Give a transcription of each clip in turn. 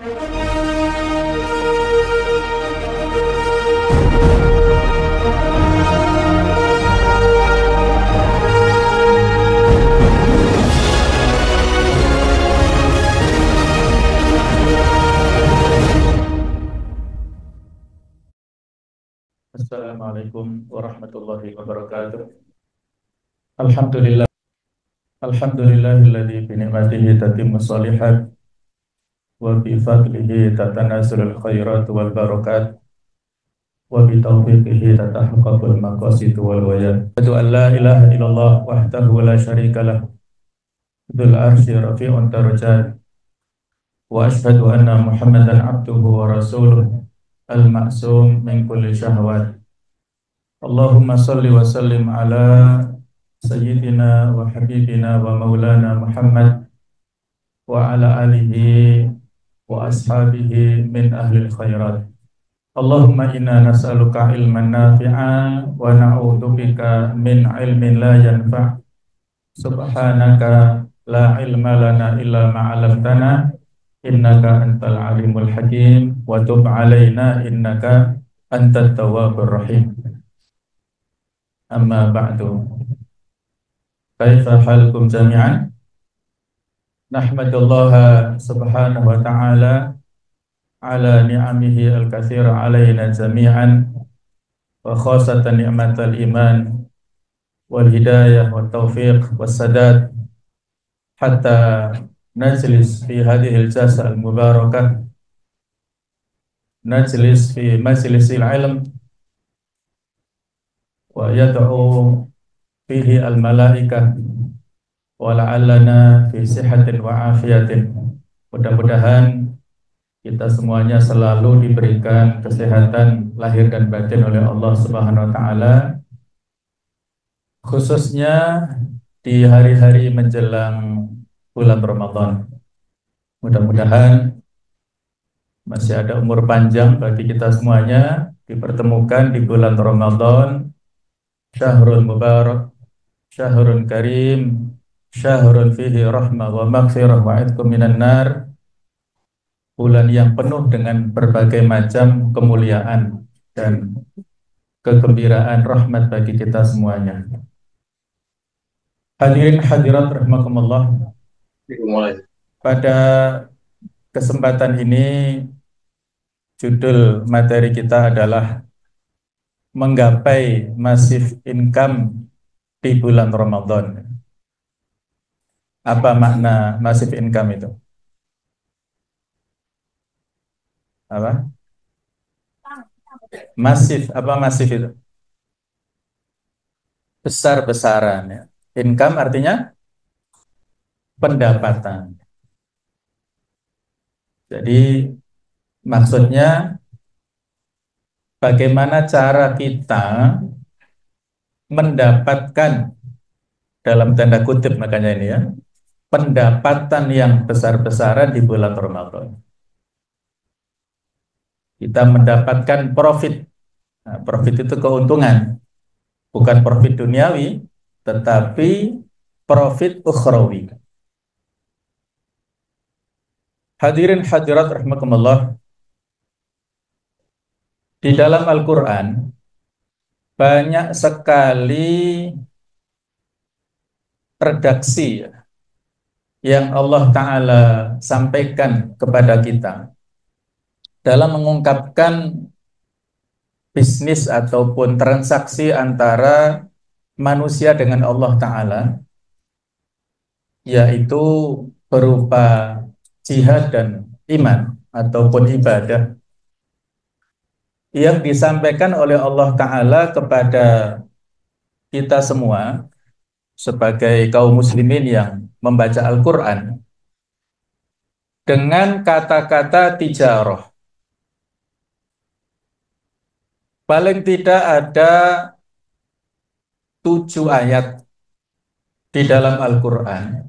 Assalamualaikum warahmatullahi wabarakatuh. Alhamdulillah, alhamdulillahilladzi bi ni'matihi tatimmu shalihat wa bi fadlihi tatanazalul khairat wal barakat wa bi taufiqihi tatahaqqaqul maqasid wal wayat. Asyhadu an la ilaha illallah wahdahu la syarika lah, dzul arsy rafi'un darajat, wa asyhadu anna Muhammadan abduhu wa rasuluh al-ma'sum min kulli syahwat. Allahumma salli wa sallim ala Sayyidina wa Habibina wa Maulana Muhammad wa ala alihi wa ashabihi min ahlil khairat. Allahumma inna nas'aluka ilman nafi'a wa na'udzubika min ilmin la yanfa'. Subhanaka la ilma lana illa ma 'allamtana innaka antal alimul hakim wa tub 'alaina innaka antat tawwabur rahim. Amma ba'du. Kaifa halukum jami'an? Nahmadullaha subhanahu wa ta'ala ala ni'amihi al-katsira alaina jami'an wa khasatan ni'matal iman wal hidayah wat taufiq was sadad hatta najlis fi hadhihi al-jalsa al-mubarakah, najlis fi majlisil ilm wa yad'u fihi al-malaikah wa la'allana fi sihatin wa afiyatin. Mudah-mudahan kita semuanya selalu diberikan kesehatan lahir dan batin oleh Allah Subhanahu wa taala, khususnya di hari-hari menjelang bulan Ramadan. Mudah-mudahan masih ada umur panjang bagi kita semuanya dipertemukan di bulan Ramadan, syahrul mubarak, syahrun karim, syahrun fihi rahmah wa maghfirah wa idkum minan nar. Bulan yang penuh dengan berbagai macam kemuliaan dan kegembiraan rahmat bagi kita semuanya. Hadirin hadirat rahimakumullah. Pada kesempatan ini judul materi kita adalah menggapai massive income di bulan Ramadan. Apa makna massive income itu? Apa? Masif, apa masif itu? Besar-besaran ya. Income artinya pendapatan. Jadi maksudnya bagaimana cara kita mendapatkan, dalam tanda kutip makanya ini ya, pendapatan yang besar-besaran di bulan Ramadan. Kita mendapatkan profit. Nah, profit itu keuntungan. Bukan profit duniawi, tetapi profit ukhrawi. Hadirin hadirat rahimakumullah. Di dalam Al-Quran banyak sekali redaksi yang Allah Ta'ala sampaikan kepada kita dalam mengungkapkan bisnis ataupun transaksi antara manusia dengan Allah Ta'ala, yaitu berupa jihad dan iman ataupun ibadah yang disampaikan oleh Allah Ta'ala kepada kita semua sebagai kaum muslimin yang membaca Al-Quran dengan kata-kata tijarah. Paling tidak ada 7 ayat di dalam Al-Quran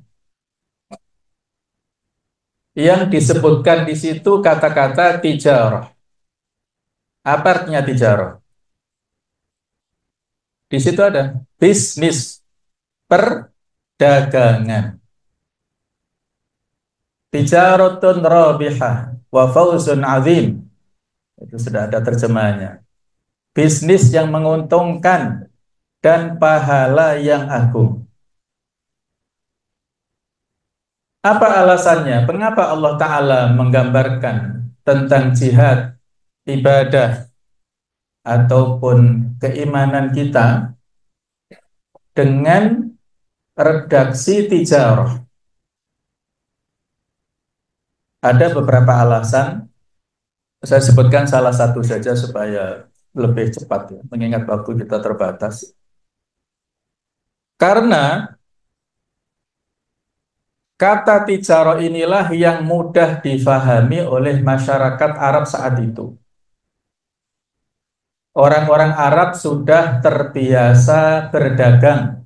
yang disebutkan di situ kata-kata tijarah. Apa artinya tijarah? Di situ ada bisnis, perdagangan. Tijaratun rabihah, wa fawzun azim. Itu sudah ada terjemahannya. Bisnis yang menguntungkan dan pahala yang agung. Apa alasannya? Mengapa Allah Ta'ala menggambarkan tentang jihad, ibadah, ataupun keimanan kita dengan redaksi tijarah? Ada beberapa alasan. Saya sebutkan salah satu saja supaya lebih cepat ya, mengingat waktu kita terbatas. Karena kata tijarah inilah yang mudah difahami oleh masyarakat Arab saat itu. Orang-orang Arab sudah terbiasa berdagang,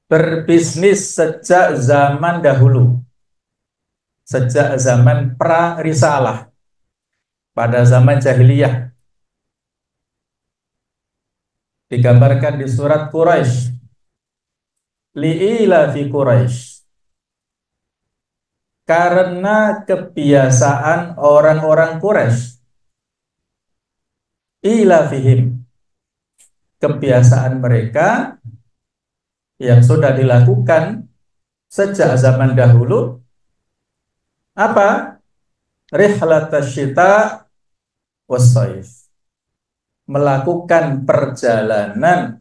berbisnis sejak zaman dahulu, sejak zaman pra-risalah, pada zaman jahiliyah. Digambarkan di surat Quraisy, li'ila fi Quraisy, karena kebiasaan orang-orang Quraisy, ila fihim, kebiasaan mereka yang sudah dilakukan sejak zaman dahulu, apa? Rihlatasyita wassaif, melakukan perjalanan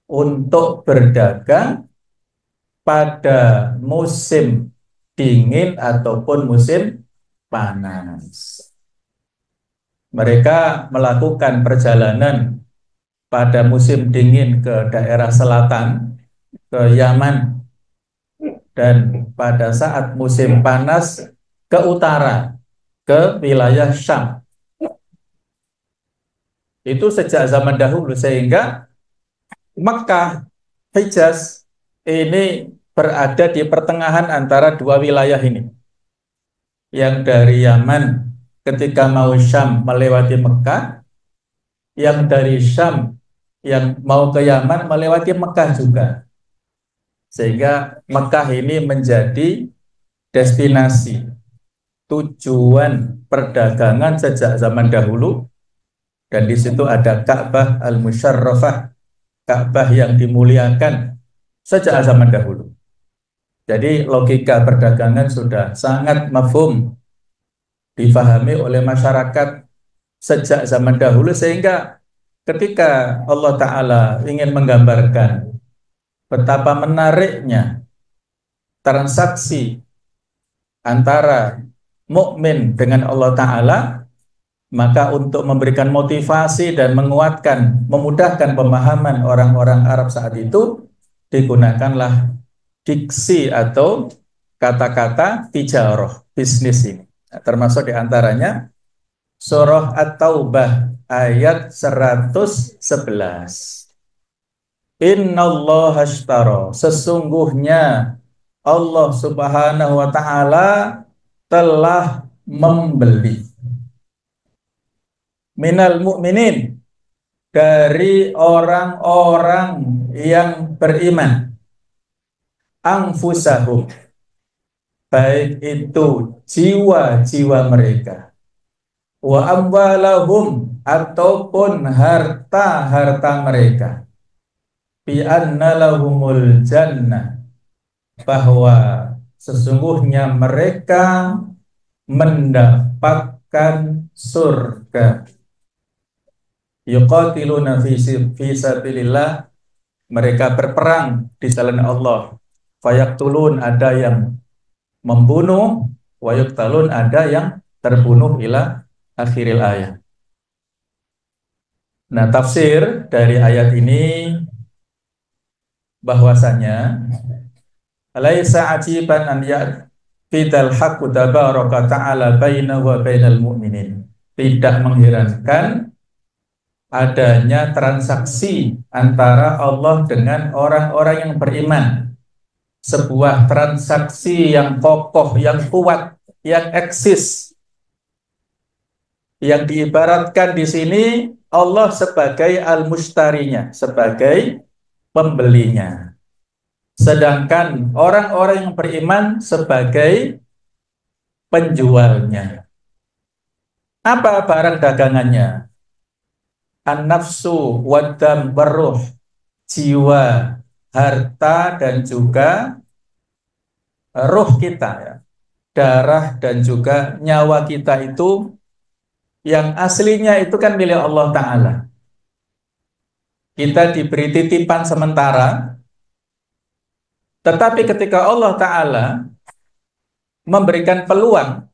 untuk berdagang pada musim dingin ataupun musim panas. Mereka melakukan perjalanan pada musim dingin ke daerah selatan, ke Yaman, dan pada saat musim panas ke utara, ke wilayah Syam. Itu sejak zaman dahulu, sehingga Mekah, Hijaz ini berada di pertengahan antara dua wilayah ini. Yang dari Yaman ketika mau Syam melewati Mekah, yang dari Syam yang mau ke Yaman melewati Mekah juga. Sehingga Mekah ini menjadi destinasi tujuan perdagangan sejak zaman dahulu, dan di situ ada Ka'bah al-Musyarrafah, Ka'bah yang dimuliakan sejak zaman dahulu. Jadi logika perdagangan sudah sangat mafhum, difahami oleh masyarakat sejak zaman dahulu, sehingga ketika Allah Ta'ala ingin menggambarkan betapa menariknya transaksi antara mukmin dengan Allah Ta'ala, maka untuk memberikan motivasi dan menguatkan, memudahkan pemahaman orang-orang Arab saat itu, digunakanlah diksi atau kata-kata tijarah, bisnis ini. Nah, termasuk diantaranya surah At-Taubah ayat 111. Innallaha ashtara, sesungguhnya Allah Subhanahu wa Ta'ala telah membeli minal mu'minin, dari orang-orang yang beriman, anfusahum, baik itu jiwa-jiwa mereka, wa amwalahum, ataupun harta-harta mereka, bi anna lahumul jannah, bahwa sesungguhnya mereka mendapatkan surga. Yuqatiluna fi sabilillah, mereka berperang di jalan Allah. Fayaktulun, ada yang membunuh, wa yuqtalun, ada yang terbunuh, ila akhiril ayat. Nah, tafsir dari ayat ini bahwasanya laisa ajiban an ya'fidal haqqu tabaraka ta'ala baina wa bainal mu'minin. Tidak mengherankan adanya transaksi antara Allah dengan orang-orang yang beriman. Sebuah transaksi yang kokoh, yang kuat, yang eksis. Yang diibaratkan di sini Allah sebagai al-mushtarinya, sebagai pembelinya. Sedangkan orang-orang yang beriman sebagai penjualnya. Apa barang dagangannya? An-nafsu wadam waruh, jiwa, harta, dan juga ruh kita ya. Darah dan juga nyawa kita itu yang aslinya itu kan milik Allah Ta'ala. Kita diberi titipan sementara, tetapi ketika Allah Ta'ala memberikan peluang,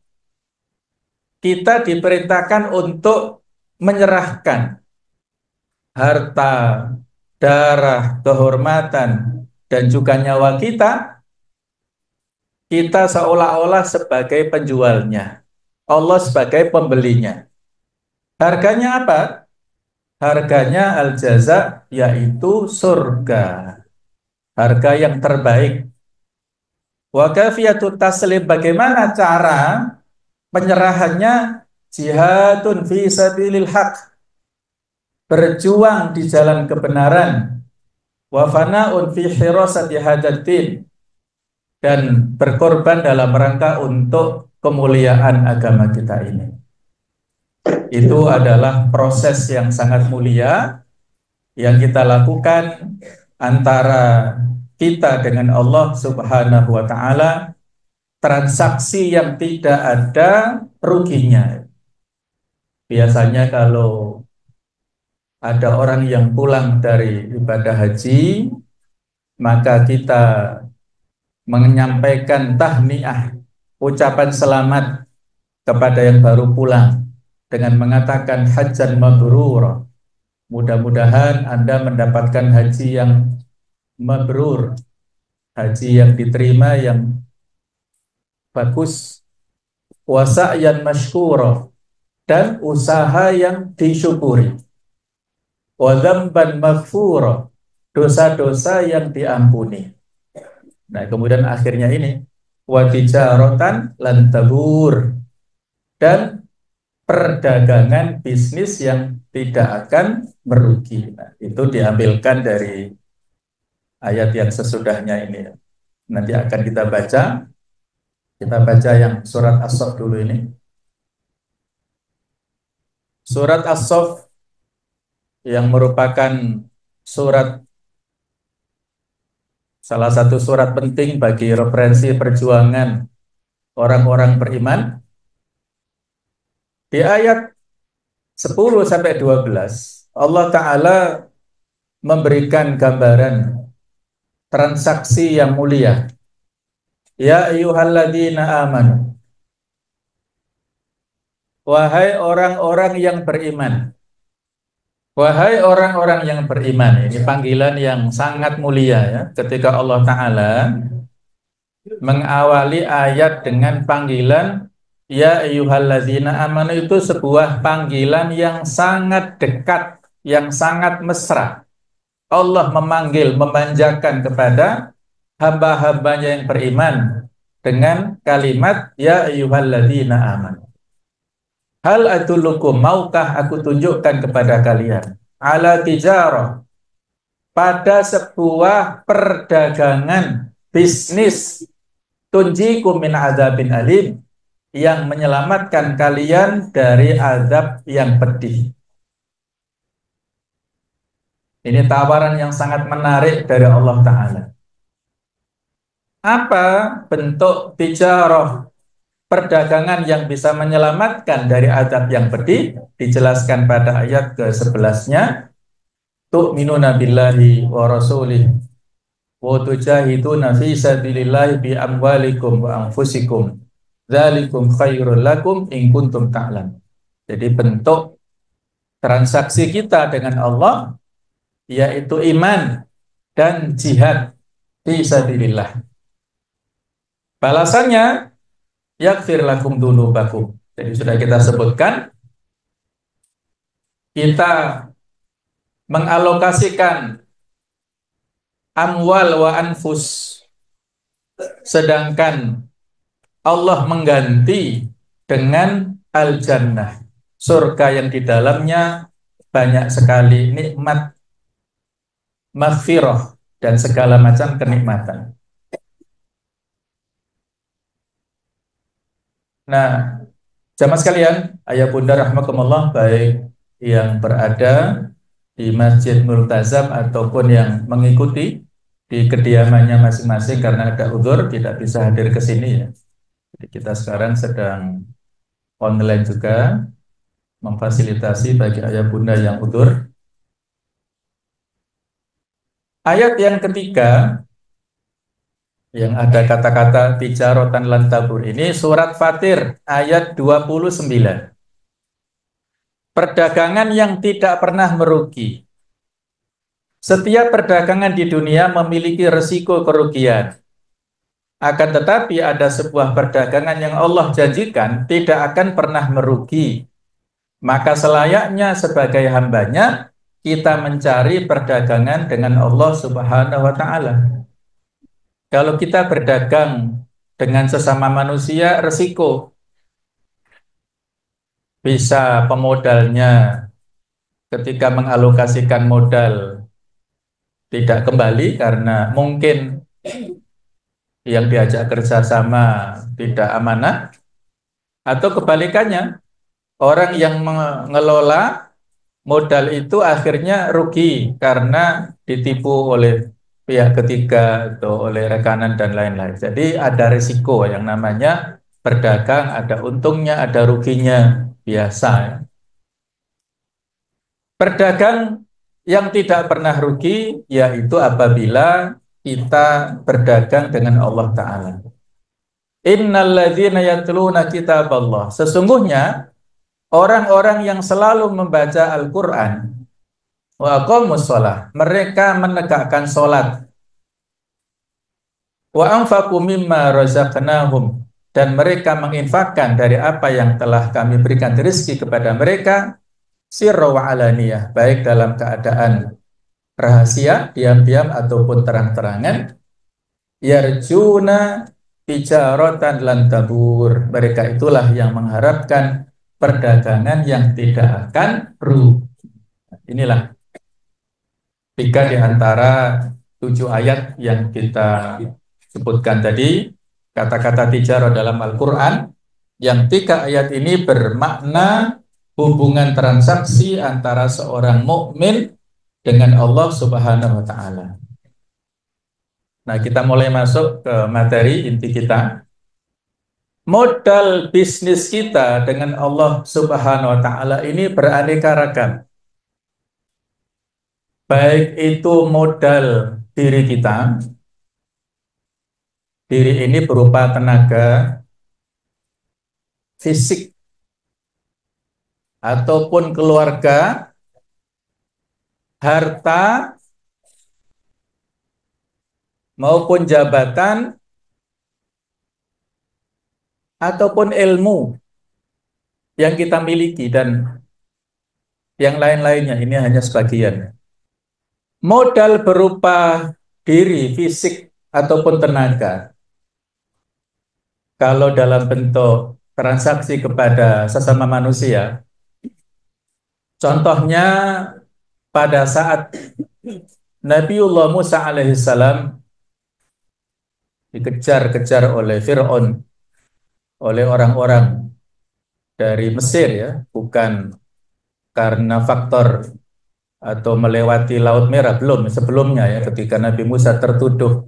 kita diperintahkan untuk menyerahkan harta, darah, kehormatan, dan juga nyawa kita, kita seolah-olah sebagai penjualnya, Allah sebagai pembelinya. Harganya apa? Harganya al-jaza, yaitu surga. Harga yang terbaik. Wa kafiyatut taslim, bagaimana cara penyerahannya? Jihadun fi sabilil haq, berjuang di jalan kebenaran. Wa fana'un fi hirasati hadatin, dan berkorban dalam rangka untuk kemuliaan agama kita ini. Itu adalah proses yang sangat mulia yang kita lakukan antara kita dengan Allah Subhanahu wa Ta'ala, transaksi yang tidak ada ruginya. Biasanya kalau ada orang yang pulang dari ibadah haji, maka kita menyampaikan tahniah, ucapan selamat kepada yang baru pulang dengan mengatakan hajjan mabrur. Mudah-mudahan Anda mendapatkan haji yang mabrur, haji yang diterima, yang bagus, wa sa'yan masykura, dan usaha yang disyukuri, wa dzamban maghfura, dosa-dosa yang diampuni. Nah, kemudian akhirnya ini wa tijaratan lan tabur, dan perdagangan bisnis yang tidak akan merugi. Nah, itu diambilkan dari ayat yang sesudahnya ini. Nanti akan kita baca. Kita baca yang surat As-Saff dulu ini. Surat As-Saff yang merupakan surat, salah satu surat penting bagi referensi perjuangan orang-orang beriman. Di ayat 10 sampai 12, Allah Ta'ala memberikan gambaran transaksi yang mulia. Ya ayyuhalladzina amanu, wahai orang-orang yang beriman. Wahai orang-orang yang beriman. Ini panggilan yang sangat mulia ya. Ketika Allah Ta'ala mengawali ayat dengan panggilan ya ayyuhalladzina amanu, itu sebuah panggilan yang sangat dekat, yang sangat mesra. Allah memanggil, memanjakan kepada hamba-hambanya yang beriman dengan kalimat ya ayyuhalladzina amanu. Hal adullukum, maukah aku tunjukkan kepada kalian, ala tijarah, pada sebuah perdagangan bisnis, tunjikum min adzabin alim, yang menyelamatkan kalian dari azab yang pedih. Ini tawaran yang sangat menarik dari Allah Ta'ala. Apa bentuk tijarah, perdagangan yang bisa menyelamatkan dari azab yang pedih? Dijelaskan pada ayat ke-11-nya. Tu'minuna billahi wa rasulih wa tujahiduna fi sabilillahi bi amwalikum wa anfusikum dzalikum khairul lakum in kuntum ta'lam. Jadi bentuk transaksi kita dengan Allah yaitu iman dan jihad fi sabilillah. Balasannya yaghfir lakum dzunubakum. Jadi sudah kita sebutkan, kita mengalokasikan amwal wa anfus, sedangkan Allah mengganti dengan al-jannah, surga yang di dalamnya banyak sekali nikmat, maghfirah, dan segala macam kenikmatan. Nah, jamaah sekalian, ayah bunda rahmatullah, baik yang berada di Masjid Multazam ataupun yang mengikuti di kediamannya masing-masing karena ada udzur tidak bisa hadir ke sini ya. Jadi kita sekarang sedang online juga memfasilitasi bagi ayah bunda yang udzur. Ayat yang ketiga yang ada kata-kata tijarotan lan tabur ini surat Fatir ayat 29. Perdagangan yang tidak pernah merugi. Setiap perdagangan di dunia memiliki resiko kerugian. Akan tetapi ada sebuah perdagangan yang Allah janjikan tidak akan pernah merugi. Maka selayaknya sebagai hambanya kita mencari perdagangan dengan Allah Subhanahu wa Ta'ala. Kalau kita berdagang dengan sesama manusia, resiko bisa pemodalnya ketika mengalokasikan modal tidak kembali karena mungkin yang diajak kerjasama tidak amanah, atau kebalikannya orang yang mengelola modal itu akhirnya rugi karena ditipu oleh pihak ketiga atau oleh rekanan dan lain-lain. Jadi ada risiko yang namanya berdagang, ada untungnya, ada ruginya, biasa ya. Berdagang yang tidak pernah rugi yaitu apabila kita berdagang dengan Allah Ta'ala. Innalladzina yatluna kitaballah. Sesungguhnya orang-orang yang selalu membaca Al-Quran wa aqamus shalah, mereka menegakkan sholat, wa anfaqu mimma razaqnahum, dan mereka menginfakkan dari apa yang telah kami berikan rezeki kepada mereka, sirra wa alaniyah, baik dalam keadaan rahasia, diam-diam ataupun terang-terangan, yarjuna tijaratan lan tabur, mereka itulah yang mengharapkan perdagangan yang tidak akan rugi. Inilah 3 di antara 7 ayat yang kita sebutkan tadi, kata-kata tijarah dalam Al-Quran, yang 3 ayat ini bermakna hubungan transaksi antara seorang mukmin dengan Allah Subhanahu wa Ta'ala. Nah, kita mulai masuk ke materi inti kita. Modal bisnis kita dengan Allah Subhanahu wa Ta'ala ini beraneka ragam. Baik itu modal diri kita, diri ini berupa tenaga, fisik, ataupun keluarga, harta, maupun jabatan, ataupun ilmu yang kita miliki, dan yang lain-lainnya. Ini hanya sebagian. Modal berupa diri, fisik, ataupun tenaga, kalau dalam bentuk transaksi kepada sesama manusia, contohnya pada saat Nabiullah Musa alaihissalam dikejar-kejar oleh Fir'aun, oleh orang-orang dari Mesir ya, bukan karena faktor atau melewati Laut Merah, belum, sebelumnya ya, ketika Nabi Musa tertuduh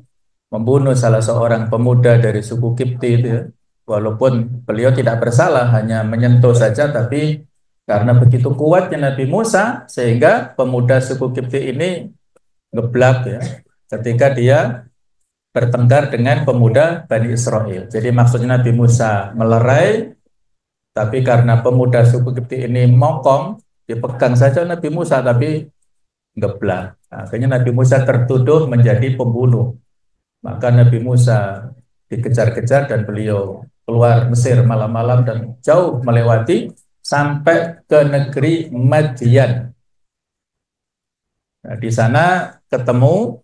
membunuh salah seorang pemuda dari suku Kipti itu ya, walaupun beliau tidak bersalah, hanya menyentuh saja, tapi karena begitu kuatnya Nabi Musa sehingga pemuda suku Kipti ini ngeblak ya, ketika dia bertengkar dengan pemuda Bani Israel. Jadi maksudnya Nabi Musa melerai, tapi karena pemuda suku Kipti ini mokong, dipegang saja Nabi Musa tapi ngeblak. Akhirnya Nabi Musa tertuduh menjadi pembunuh. Maka Nabi Musa dikejar-kejar dan beliau keluar Mesir malam-malam dan jauh melewati sampai ke negeri Madian. Nah, di sana ketemu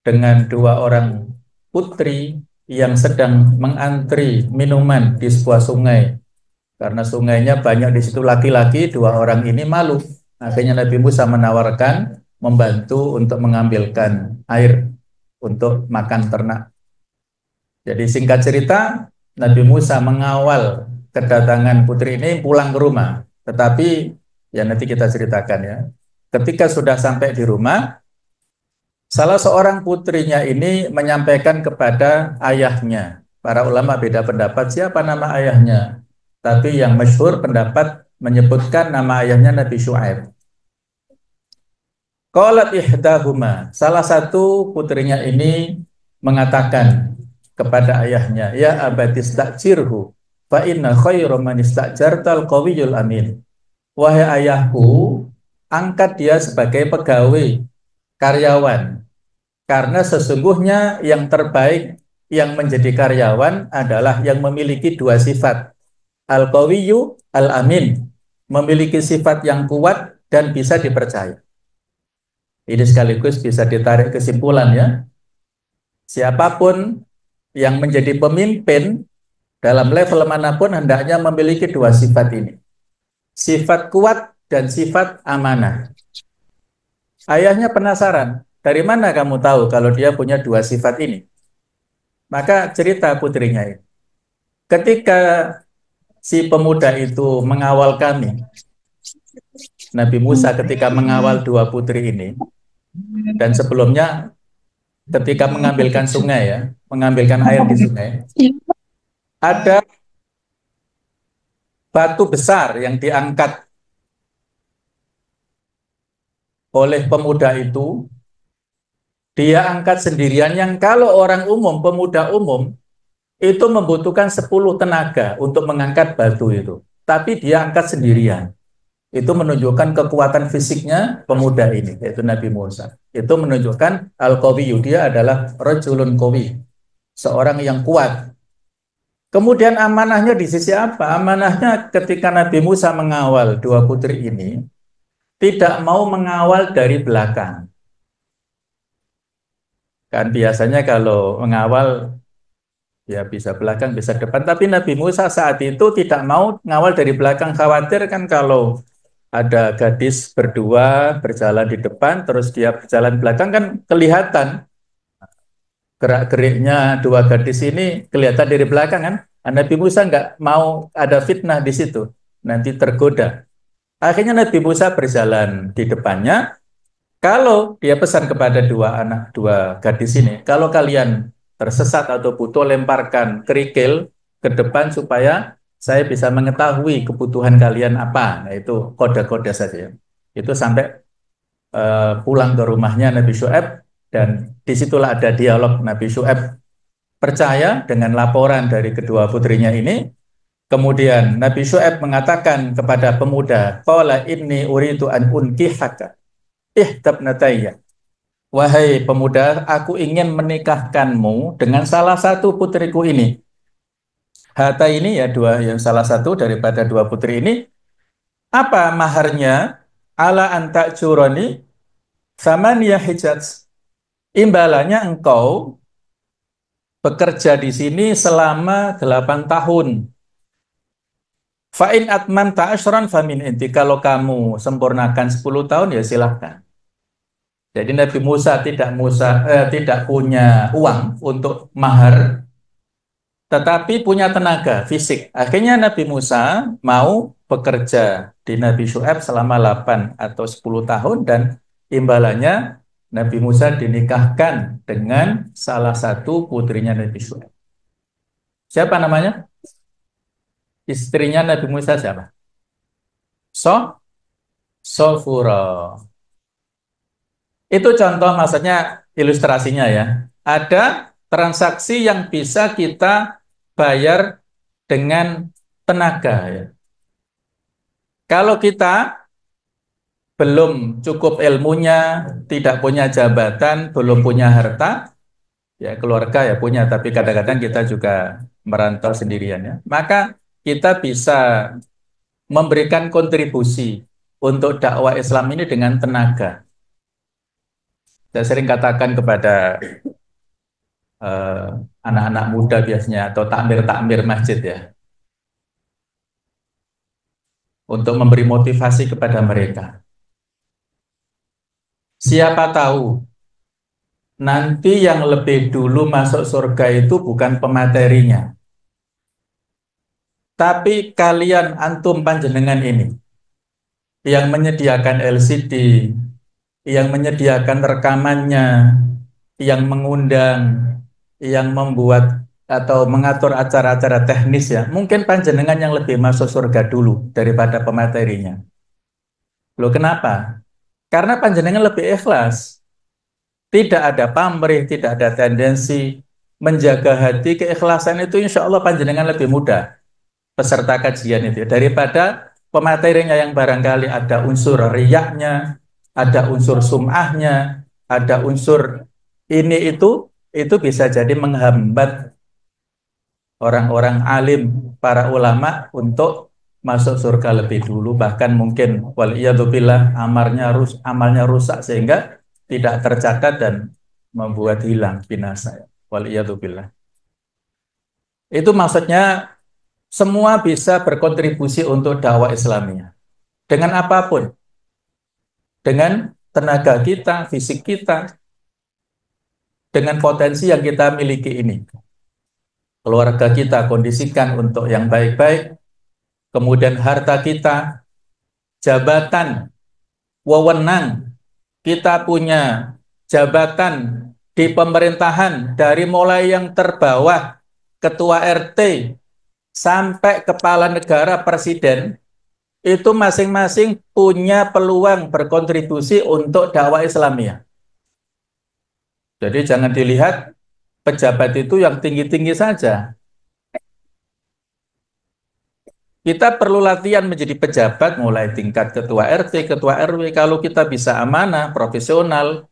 dengan 2 orang putri yang sedang mengantri minuman di sebuah sungai. Karena sungainya banyak di situ laki-laki, 2 orang ini malu. Akhirnya Nabi Musa menawarkan membantu untuk mengambilkan air untuk makan ternak. Jadi singkat cerita, Nabi Musa mengawal kedatangan putri ini pulang ke rumah. Tetapi ya nanti kita ceritakan ya. Ketika sudah sampai di rumah, salah seorang putrinya ini menyampaikan kepada ayahnya. Para ulama beda pendapat siapa nama ayahnya. Tapi yang masyhur pendapat menyebutkan nama ayahnya Nabi Syuaib. Qalat ihdahuma, salah satu putrinya ini mengatakan kepada ayahnya, ya abatis takjirhu, fa inna khairu man istajartal qawiyul amin. Wahai ayahku, angkat dia sebagai pegawai, karyawan. Karena sesungguhnya yang terbaik yang menjadi karyawan adalah yang memiliki dua sifat. Al-qawiyyu, al-amin. Memiliki sifat yang kuat dan bisa dipercaya. Ini sekaligus bisa ditarik kesimpulan ya. Siapapun yang menjadi pemimpin dalam level manapun hendaknya memiliki dua sifat ini. Sifat kuat dan sifat amanah. Ayahnya penasaran, dari mana kamu tahu kalau dia punya dua sifat ini? Maka cerita putrinya ini. Ketika si pemuda itu mengawal kami, Nabi Musa ketika mengawal dua putri ini, dan sebelumnya ketika mengambilkan sungai ya, mengambilkan air di sungai, ada batu besar yang diangkat oleh pemuda itu. Dia angkat sendirian yang kalau orang umum, pemuda umum, itu membutuhkan 10 tenaga untuk mengangkat batu itu. Tapi dia angkat sendirian. Itu menunjukkan kekuatan fisiknya pemuda ini, yaitu Nabi Musa. Itu menunjukkan al-qawiyyu, dia adalah rajulun qawi, seorang yang kuat. Kemudian amanahnya di sisi apa? Amanahnya ketika Nabi Musa mengawal dua putri ini, tidak mau mengawal dari belakang. Kan biasanya kalau mengawal, ya bisa belakang, bisa depan. Tapi Nabi Musa saat itu tidak mau mengawal dari belakang. Khawatir kan kalau ada gadis berdua berjalan di depan, terus dia berjalan belakang kan kelihatan. Gerak-geriknya dua gadis ini kelihatan dari belakang kan. Nabi Musa nggak mau ada fitnah di situ. Nanti tergoda. Akhirnya Nabi Musa berjalan di depannya. Kalau dia pesan kepada dua gadis ini, kalau kalian tersesat atau butuh, lemparkan kerikil ke depan supaya saya bisa mengetahui kebutuhan kalian apa. Nah, itu kode-kode saja. Itu sampai pulang ke rumahnya Nabi Syuaib, dan disitulah ada dialog. Nabi Syuaib percaya dengan laporan dari kedua putrinya ini. Kemudian Nabi Syuaib mengatakan kepada pemuda, qala inni uridu an unkihaka ihtabnatayya. Wahai pemuda, aku ingin menikahkanmu dengan salah satu putriku ini. Hata ini ya yang salah satu daripada dua putri ini. Apa maharnya? Ala anta curoni samaniyah hijaz. Imbalannya engkau bekerja di sini selama 8 tahun. Fa'in atman ta'ashran famin inti. Kalau kamu sempurnakan 10 tahun ya silahkan. Jadi Nabi Musa tidak punya uang untuk mahar, tetapi punya tenaga fisik. Akhirnya Nabi Musa mau bekerja di Nabi Syuaib selama 8 atau 10 tahun, dan imbalannya Nabi Musa dinikahkan dengan salah satu putrinya Nabi Syuaib. Siapa namanya? Istrinya Nabi Musa siapa? Sofura. Itu contoh, maksudnya ilustrasinya ya. Ada transaksi yang bisa kita bayar dengan tenaga ya. Kalau kita belum cukup ilmunya, tidak punya jabatan, belum punya harta, ya keluarga ya punya, tapi kadang-kadang kita juga merantau sendirian ya. Maka kita bisa memberikan kontribusi untuk dakwah Islam ini dengan tenaga. Saya sering katakan kepada anak-anak muda biasanya, atau takmir-takmir masjid ya, untuk memberi motivasi kepada mereka. Siapa tahu nanti yang lebih dulu masuk surga itu bukan pematerinya, Tapi kalian antum panjenengan ini yang menyediakan LCD, yang menyediakan rekamannya, yang mengundang, yang membuat atau mengatur acara-acara teknis ya, mungkin panjenengan yang lebih masuk surga dulu daripada pematerinya. Loh kenapa? Karena panjenengan lebih ikhlas. Tidak ada pamrih, tidak ada tendensi menjaga hati, keikhlasan itu insya Allah panjenengan lebih mudah peserta kajian itu daripada pematerinya yang barangkali ada unsur riyaknya, ada unsur sum'ahnya, ada unsur ini itu bisa jadi menghambat orang-orang alim, para ulama untuk masuk surga lebih dulu, bahkan mungkin waliyadzubillah amalnya rusak sehingga tidak tercatat dan membuat hilang binasa. Waliyadzubillah. Itu maksudnya semua bisa berkontribusi untuk dakwah Islamiyah. Dengan apapun. Dengan tenaga kita, fisik kita, dengan potensi yang kita miliki ini. Keluarga kita kondisikan untuk yang baik-baik, kemudian harta kita, jabatan, wewenang, kita punya jabatan di pemerintahan dari mulai yang terbawah, ketua RT, sampai kepala negara, presiden, itu masing-masing punya peluang berkontribusi untuk dakwah Islamiyah. Jadi jangan dilihat pejabat itu yang tinggi-tinggi saja. Kita perlu latihan menjadi pejabat mulai tingkat ketua RT, ketua RW. Kalau kita bisa amanah, profesional,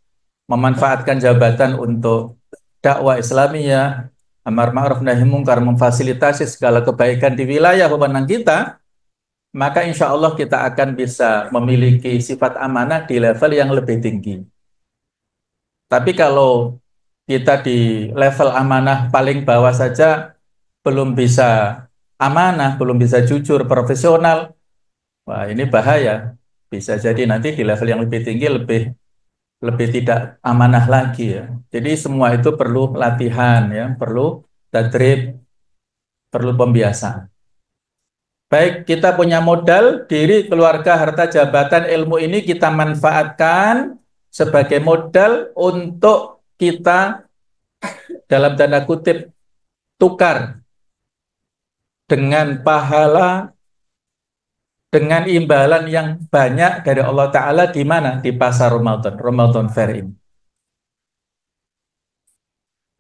memanfaatkan jabatan untuk dakwah Islamiyah, amar ma'ruf nahi mungkar, memfasilitasi segala kebaikan di wilayah wewenang kita, maka insya Allah kita akan bisa memiliki sifat amanah di level yang lebih tinggi. Tapi kalau kita di level amanah paling bawah saja belum bisa amanah, belum bisa jujur, profesional, wah ini bahaya. Bisa jadi nanti di level yang lebih tinggi lebih tidak amanah lagi ya. Jadi semua itu perlu latihan ya, perlu tadrib, perlu pembiasaan. Baik, kita punya modal, diri, keluarga, harta, jabatan, ilmu ini kita manfaatkan sebagai modal untuk kita dalam tanda kutip tukar dengan pahala, dengan imbalan yang banyak dari Allah Ta'ala di mana? Di pasar Ramadan, Ramadan Fair ini.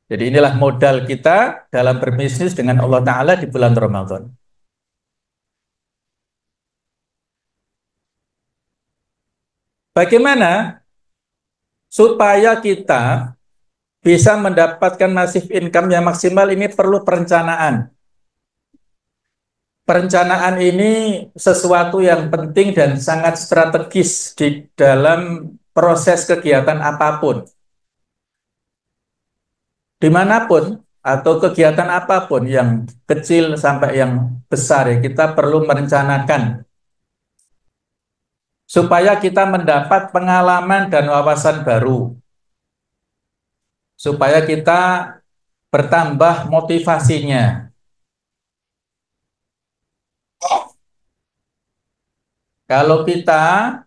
Jadi inilah modal kita dalam berbisnis dengan Allah Ta'ala di bulan Ramadan. Bagaimana supaya kita bisa mendapatkan masif income yang maksimal? Ini perlu perencanaan. Perencanaan ini sesuatu yang penting dan sangat strategis di dalam proses kegiatan apapun. Dimanapun atau kegiatan apapun yang kecil sampai yang besar ya, kita perlu merencanakan supaya kita mendapat pengalaman dan wawasan baru, supaya kita bertambah motivasinya. Kalau kita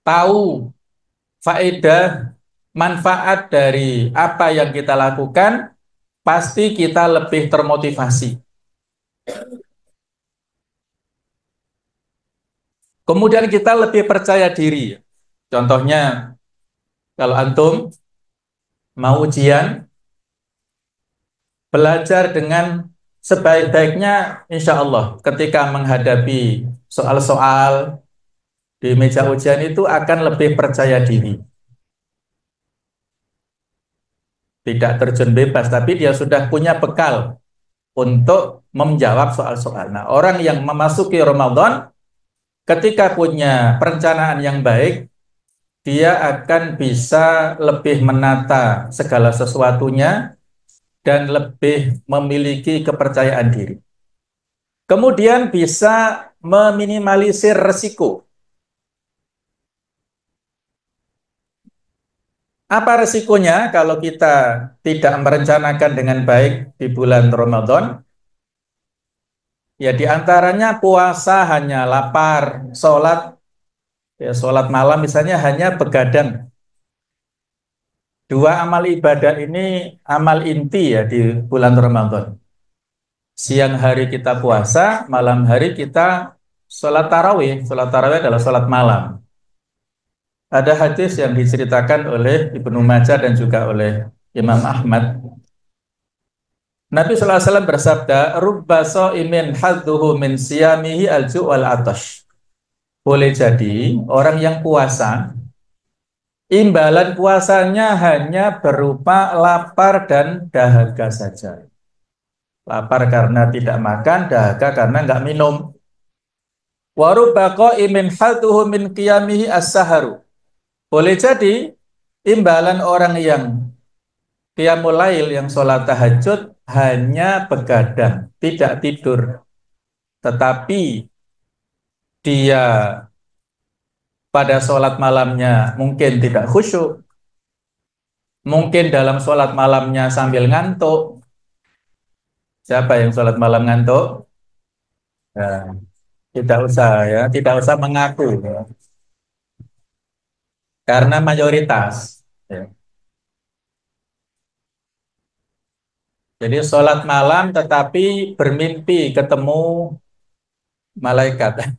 tahu faedah, manfaat dari apa yang kita lakukan, pasti kita lebih termotivasi. Kemudian kita lebih percaya diri. Contohnya, kalau antum mau ujian, belajar dengan sebaik-baiknya, insya Allah ketika menghadapi soal-soal di meja ujian itu akan lebih percaya diri. Tidak terjun bebas, tapi dia sudah punya bekal untuk menjawab soal-soal. Nah, orang yang memasuki Ramadan, ketika punya perencanaan yang baik, dia akan bisa lebih menata segala sesuatunya dan lebih memiliki kepercayaan diri. Kemudian bisa meminimalisir resiko. Apa resikonya kalau kita tidak merencanakan dengan baik di bulan Ramadan? Ya di antaranya puasa hanya lapar, sholat ya sholat malam misalnya hanya begadang. Dua amal ibadah ini amal inti ya di bulan Ramadan. Siang hari kita puasa, malam hari kita sholat tarawih. Sholat tarawih adalah sholat malam. Ada hadis yang diceritakan oleh Ibnu Majah dan juga oleh Imam Ahmad. Nabi SAW bersabda, "Rubba sha'imin hadduhu min siyamihi al-ju' wal atash." Boleh jadi orang yang puasa, imbalan puasanya hanya berupa lapar dan dahaga saja. Lapar karena tidak makan, dahaga karena nggak minum. Wa rubba qa'imin hadduhu min qiyamihi as-saharu. Boleh jadi imbalan orang yang qiyamul lail, yang sholat tahajud, hanya begadang, tidak tidur. Tetapi dia pada sholat malamnya mungkin tidak khusyuk, mungkin dalam sholat malamnya sambil ngantuk. Siapa yang sholat malam ngantuk? Ya, tidak usah ya, tidak usah mengaku ya. Karena mayoritas. Ya. Jadi sholat malam tetapi bermimpi ketemu malaikat.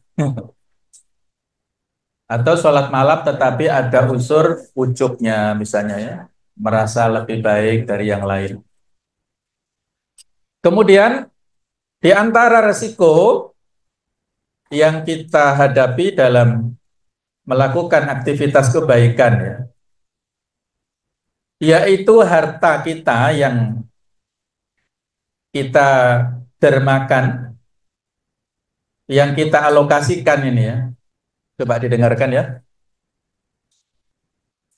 Atau sholat malam tetapi ada unsur ujubnya misalnya ya. Merasa lebih baik dari yang lain. Kemudian di antara resiko yang kita hadapi dalam melakukan aktivitas kebaikan ya, yaitu harta kita yang kita dermakan, yang kita alokasikan ini ya. Coba didengarkan ya.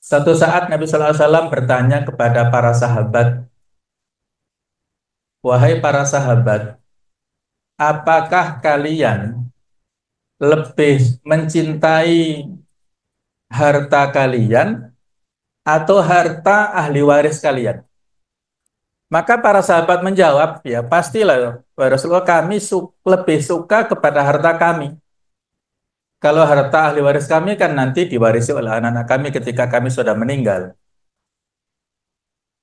Satu saat Nabi Sallallahu Alaihi Wasallam bertanya kepada para sahabat, wahai para sahabat, apakah kalian lebih mencintai harta kalian atau harta ahli waris kalian? Maka para sahabat menjawab, ya pastilah, ya Rasulullah, kami lebih suka kepada harta kami. Kalau harta ahli waris kami kan nanti diwarisi oleh anak-anak kami ketika kami sudah meninggal.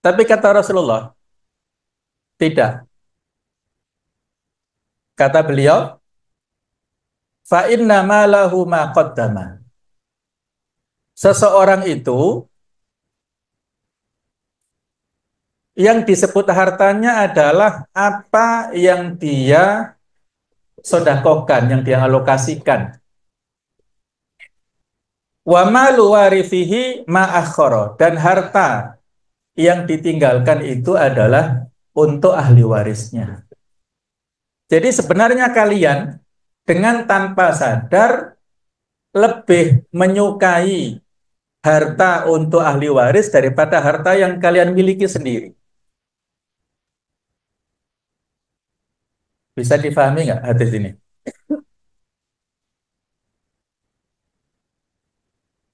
Tapi kata Rasulullah, tidak. Kata beliau, fa inna ma lahu ma qaddama. Seseorang itu yang disebut hartanya adalah apa yang dia sedekahkan, yang dia alokasikan. Wa malu warithihi ma akhara, dan harta yang ditinggalkan itu adalah untuk ahli warisnya. Jadi sebenarnya kalian dengan tanpa sadar lebih menyukai harta untuk ahli waris daripada harta yang kalian miliki sendiri. Bisa difahami nggak hadis ini?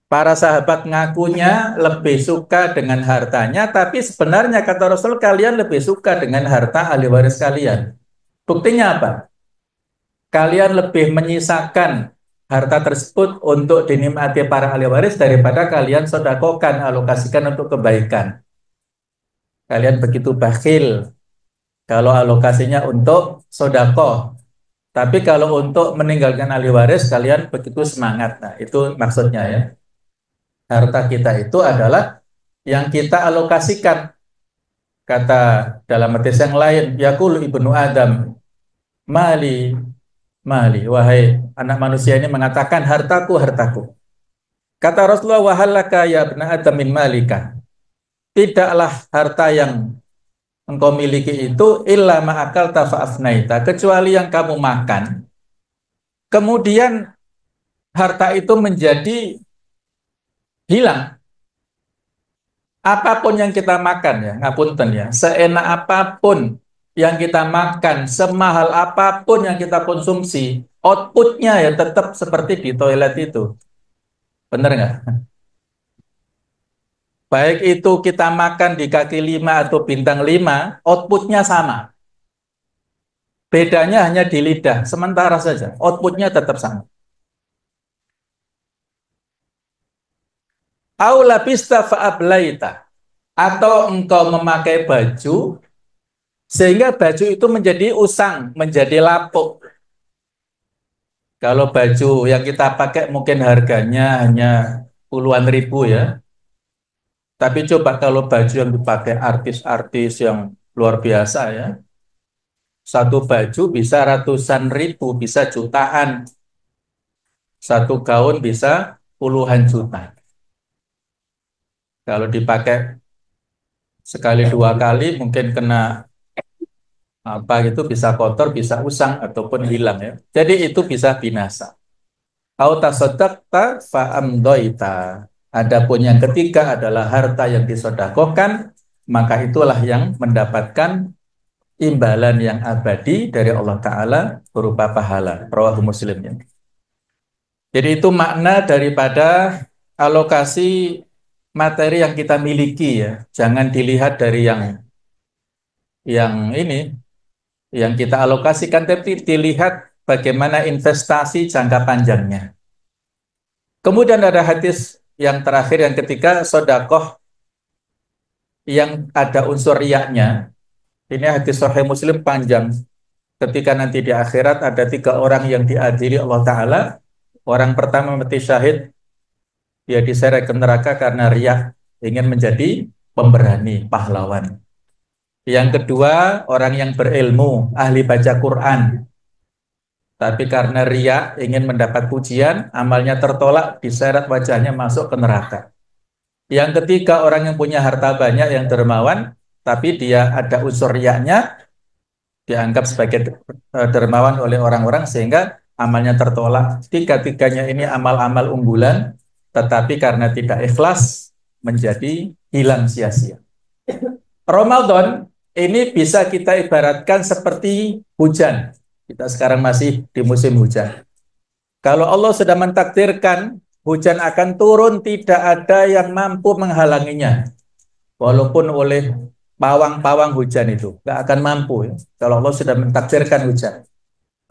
Para sahabat ngakunya lebih suka dengan hartanya, tapi sebenarnya kata Rasul, kalian lebih suka dengan harta ahli waris kalian. Buktinya apa? Kalian lebih menyisakan harta tersebut untuk dinikmati para ahli waris daripada kalian sedekahkan, alokasikan untuk kebaikan. Kalian begitu bakhil kalau alokasinya untuk sedekah. Tapi kalau untuk meninggalkan ahli waris, kalian begitu semangat. Nah, itu maksudnya ya. Harta kita itu adalah yang kita alokasikan. Kata dalam hadis yang lain, yaqulu ibnu Adam, mali, mali. Wahai anak manusia ini mengatakan, hartaku, hartaku. Kata Rasulullah, wahallaka ya ibnu Adam min malika. Tidaklah harta yang engkau miliki itu illa ma'akal tafa'afnaita, kecuali yang kamu makan. Kemudian harta itu menjadi hilang. Apapun yang kita makan ya, ngapunten ya, seenak apapun yang kita makan, semahal apapun yang kita konsumsi, outputnya ya tetap seperti di toilet itu. Bener nggak? Baik itu kita makan di kaki 5 atau bintang 5, outputnya sama. Bedanya hanya di lidah, sementara saja. Outputnya tetap sama. Aula bista fa'ablaita. Atau engkau memakai baju, sehingga baju itu menjadi usang, menjadi lapuk. Kalau baju yang kita pakai mungkin harganya hanya puluhan ribu ya. Tapi coba kalau baju yang dipakai artis-artis yang luar biasa ya. Satu baju bisa ratusan ribu, bisa jutaan. Satu gaun bisa puluhan juta. Kalau dipakai sekali dua kali mungkin kena apa gitu, bisa kotor, bisa usang ataupun hilang ya. Jadi itu bisa binasa. Au tasaddaqta fa amdaita. Adapun yang ketiga adalah harta yang disedekahkan, maka itulah yang mendapatkan imbalan yang abadi dari Allah Ta'ala berupa pahala. Rawahu Muslim ya. Jadi itu makna daripada alokasi materi yang kita miliki ya. Jangan dilihat dari yang ini, yang kita alokasikan, tapi dilihat bagaimana investasi jangka panjangnya. Kemudian ada hadis yang terakhir, yang ketiga, sodakoh yang ada unsur riyaknya. Ini hadis Sahih Muslim panjang. Ketika nanti di akhirat ada 3 orang yang diadili Allah Ta'ala. Orang pertama mati syahid, dia diseret ke neraka karena riak, ingin menjadi pemberani, pahlawan. Yang kedua, orang yang berilmu, ahli baca Quran. Tapi karena riak, ingin mendapat pujian, amalnya tertolak, diseret wajahnya masuk ke neraka. Yang ketiga, orang yang punya harta banyak, yang dermawan, tapi dia ada unsur riaknya, dianggap sebagai dermawan oleh orang-orang sehingga amalnya tertolak. Tiga-tiganya ini amal-amal unggulan, tetapi karena tidak ikhlas menjadi hilang sia-sia. Ramadan ini bisa kita ibaratkan seperti hujan. Kita sekarang masih di musim hujan. Kalau Allah sudah mentakdirkan hujan akan turun, tidak ada yang mampu menghalanginya. Walaupun oleh pawang-pawang hujan itu nggak akan mampu ya, kalau Allah sudah mentakdirkan hujan.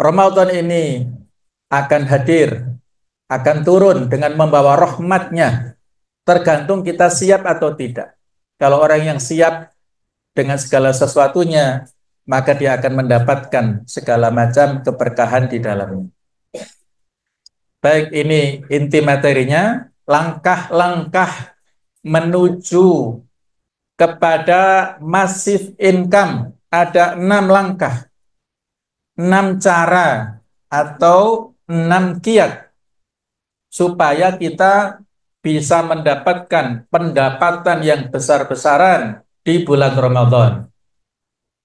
Ramadan ini akan hadir, akan turun dengan membawa rahmatnya, tergantung kita siap atau tidak. Kalau orang yang siap dengan segala sesuatunya, maka dia akan mendapatkan segala macam keberkahan di dalamnya. Baik, ini inti materinya. Langkah-langkah menuju kepada massive income, ada 6 langkah, 6 cara, atau 6 kiat supaya kita bisa mendapatkan pendapatan yang besar-besaran di bulan Ramadan.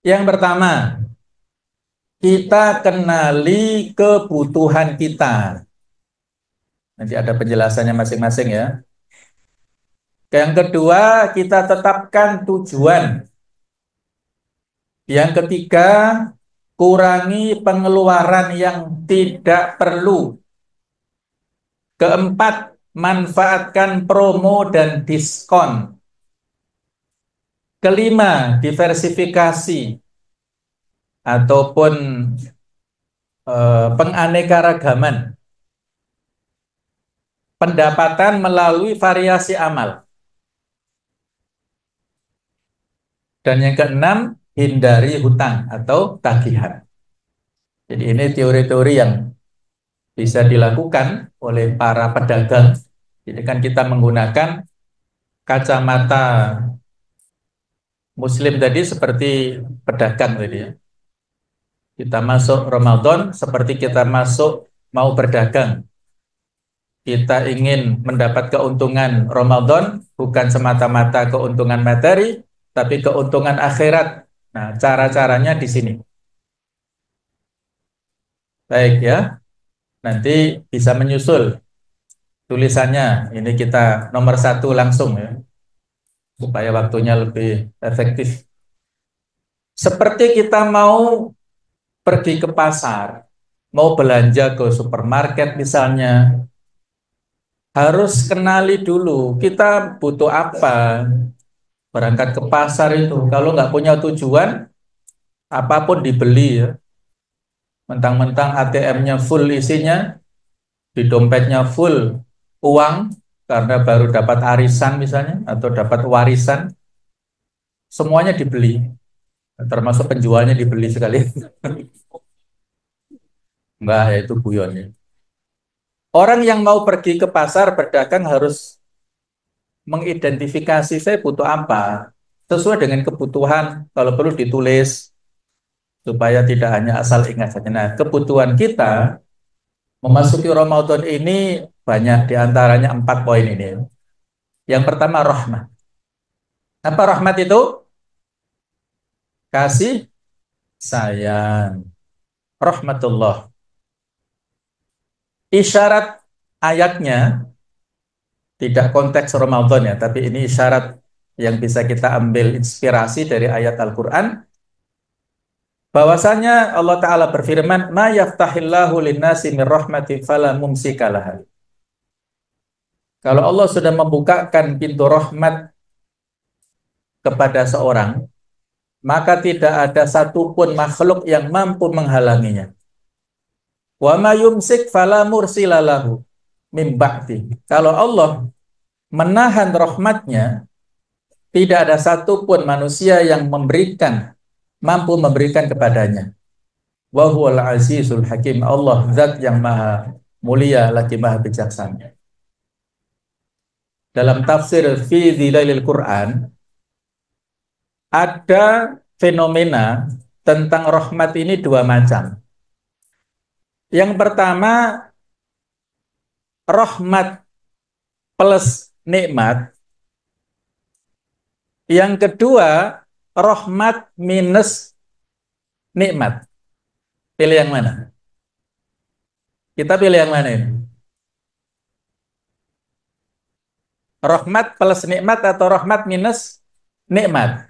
Yang pertama, kita kenali kebutuhan kita. Nanti ada penjelasannya masing-masing ya. Yang kedua, kita tetapkan tujuan. Yang ketiga, kurangi pengeluaran yang tidak perlu. Keempat, manfaatkan promo dan diskon. Kelima, diversifikasi ataupun penganekaragaman pendapatan melalui variasi amal. Dan yang keenam, hindari hutang atau tagihan. Jadi ini teori-teori yang bisa dilakukan oleh para pedagang. Jadi kan kita menggunakan kacamata Muslim tadi seperti pedagang tadi ya. Kita masuk Ramadan seperti kita masuk mau berdagang. Kita ingin mendapat keuntungan Ramadan, bukan semata-mata keuntungan materi, tapi keuntungan akhirat. Nah, cara-caranya di sini. Baik ya, nanti bisa menyusul tulisannya. Ini kita nomor 1 langsung ya, supaya waktunya lebih efektif. Seperti kita mau pergi ke pasar, mau belanja ke supermarket misalnya, harus kenali dulu kita butuh apa. Berangkat ke pasar itu, kalau nggak punya tujuan, apapun dibeli ya. Mentang-mentang ATM-nya full isinya, di dompetnya full uang, karena baru dapat arisan misalnya, atau dapat warisan, semuanya dibeli, termasuk penjualnya dibeli sekali. Enggak, ya itu guyon ya. Orang yang mau pergi ke pasar berdagang harus mengidentifikasi saya butuh apa, sesuai dengan kebutuhan, kalau perlu ditulis, supaya tidak hanya asal ingat saja. Nah, kebutuhan kita memasuki Ramadan ini banyak, diantaranya 4 poin ini. Yang pertama rahmat. Apa rahmat itu? Kasih sayang. Rahmatullah. Isyarat ayatnya tidak konteks Ramadan ya, tapi ini isyarat yang bisa kita ambil inspirasi dari ayat Al-Quran. Bahwasanya Allah Ta'ala berfirman, "Ma yaftahillahu linnasi min rahmatin fala mumsika laha." Kalau Allah sudah membukakan pintu rahmat kepada seorang, maka tidak ada satupun makhluk yang mampu menghalanginya. Wa ma yumsik fala mursila lahu min ba'di. Kalau Allah menahan rahmatnya, tidak ada satupun manusia yang mampu memberikan kepadanya. Wa huwal azizul hakim. Allah zat yang maha mulia lagi maha bijaksana. Dalam tafsir fi Dhilalil Quran ada fenomena tentang rahmat ini dua macam. Yang pertama, rahmat plus nikmat. Yang kedua, rahmat minus nikmat. Pilih yang mana? Kita pilih yang mana ini? Rahmat plus nikmat atau rahmat minus nikmat?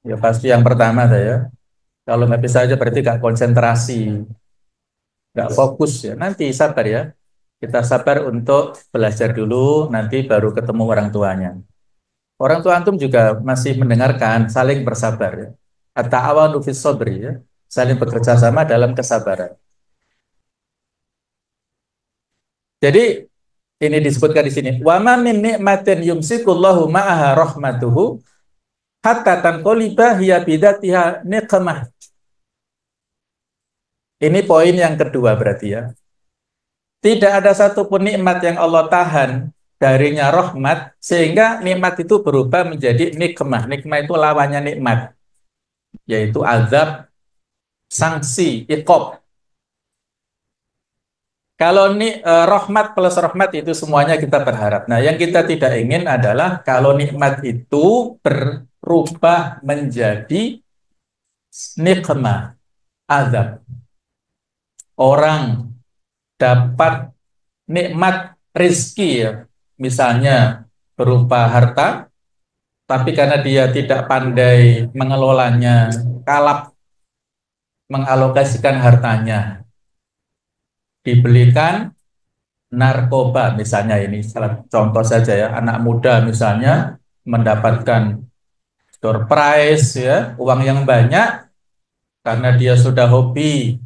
Ya pasti yang pertama saya. Kalau nggak bisa aja berarti nggak konsentrasi, nggak fokus ya. Nanti sabar ya. Kita sabar untuk belajar dulu, nanti baru ketemu orang tuanya. Orang tua antum juga masih mendengarkan, saling bersabar ya. At-ta'awanu fis sabri ya. Saling bekerja sama dalam kesabaran. Jadi ini disebutkan di sini. Wa ma min ni'matin yumsikullahu ma'aha rahmatuhu hatta tanqaliba hiya bidatiha niqmah. Ini poin yang kedua berarti ya. Tidak ada satupun nikmat yang Allah tahan darinya rahmat, sehingga nikmat itu berubah menjadi nikmah. Nikmah itu lawannya nikmat, yaitu azab, sanksi, iqab. Kalau rahmat plus rahmat itu semuanya kita berharap. Nah, yang kita tidak ingin adalah kalau nikmat itu berubah menjadi nikmah, azab. Orang dapat nikmat rizki ya, misalnya berupa harta, tapi karena dia tidak pandai mengelolanya, kalap mengalokasikan hartanya, dibelikan narkoba misalnya, ini salah contoh saja ya, anak muda misalnya mendapatkan door prize ya, uang yang banyak karena dia sudah hobi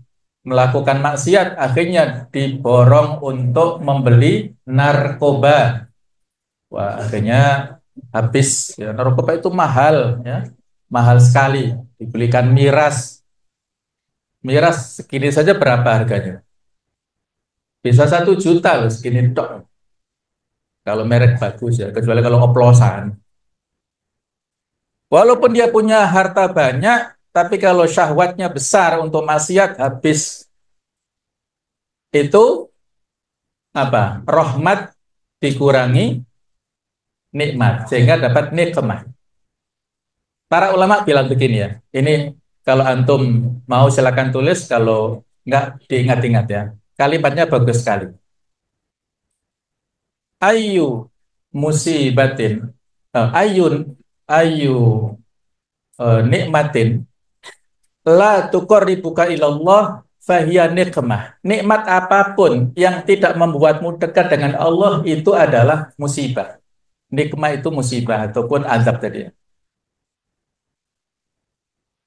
melakukan maksiat, akhirnya diborong untuk membeli narkoba. Wah, akhirnya habis ya, narkoba itu mahal ya, mahal sekali. Dibelikan miras, miras segini saja berapa harganya? Bisa 1 juta loh, segini dok. Kalau merek bagus ya, kecuali kalau oplosan. Walaupun dia punya harta banyak, tapi kalau syahwatnya besar untuk maksiat, habis itu apa? Rahmat dikurangi nikmat, sehingga dapat nikmah. Para ulama bilang begini ya, ini kalau antum mau silakan tulis, kalau nggak diingat-ingat ya. Kalimatnya bagus sekali. Ayu musibatin, ayun, ayu nikmatin, la tuqarribuka ilallah fahiya nikmah. Nikmat apapun yang tidak membuatmu dekat dengan Allah itu adalah musibah. Nikmah itu musibah ataupun azab tadi ya.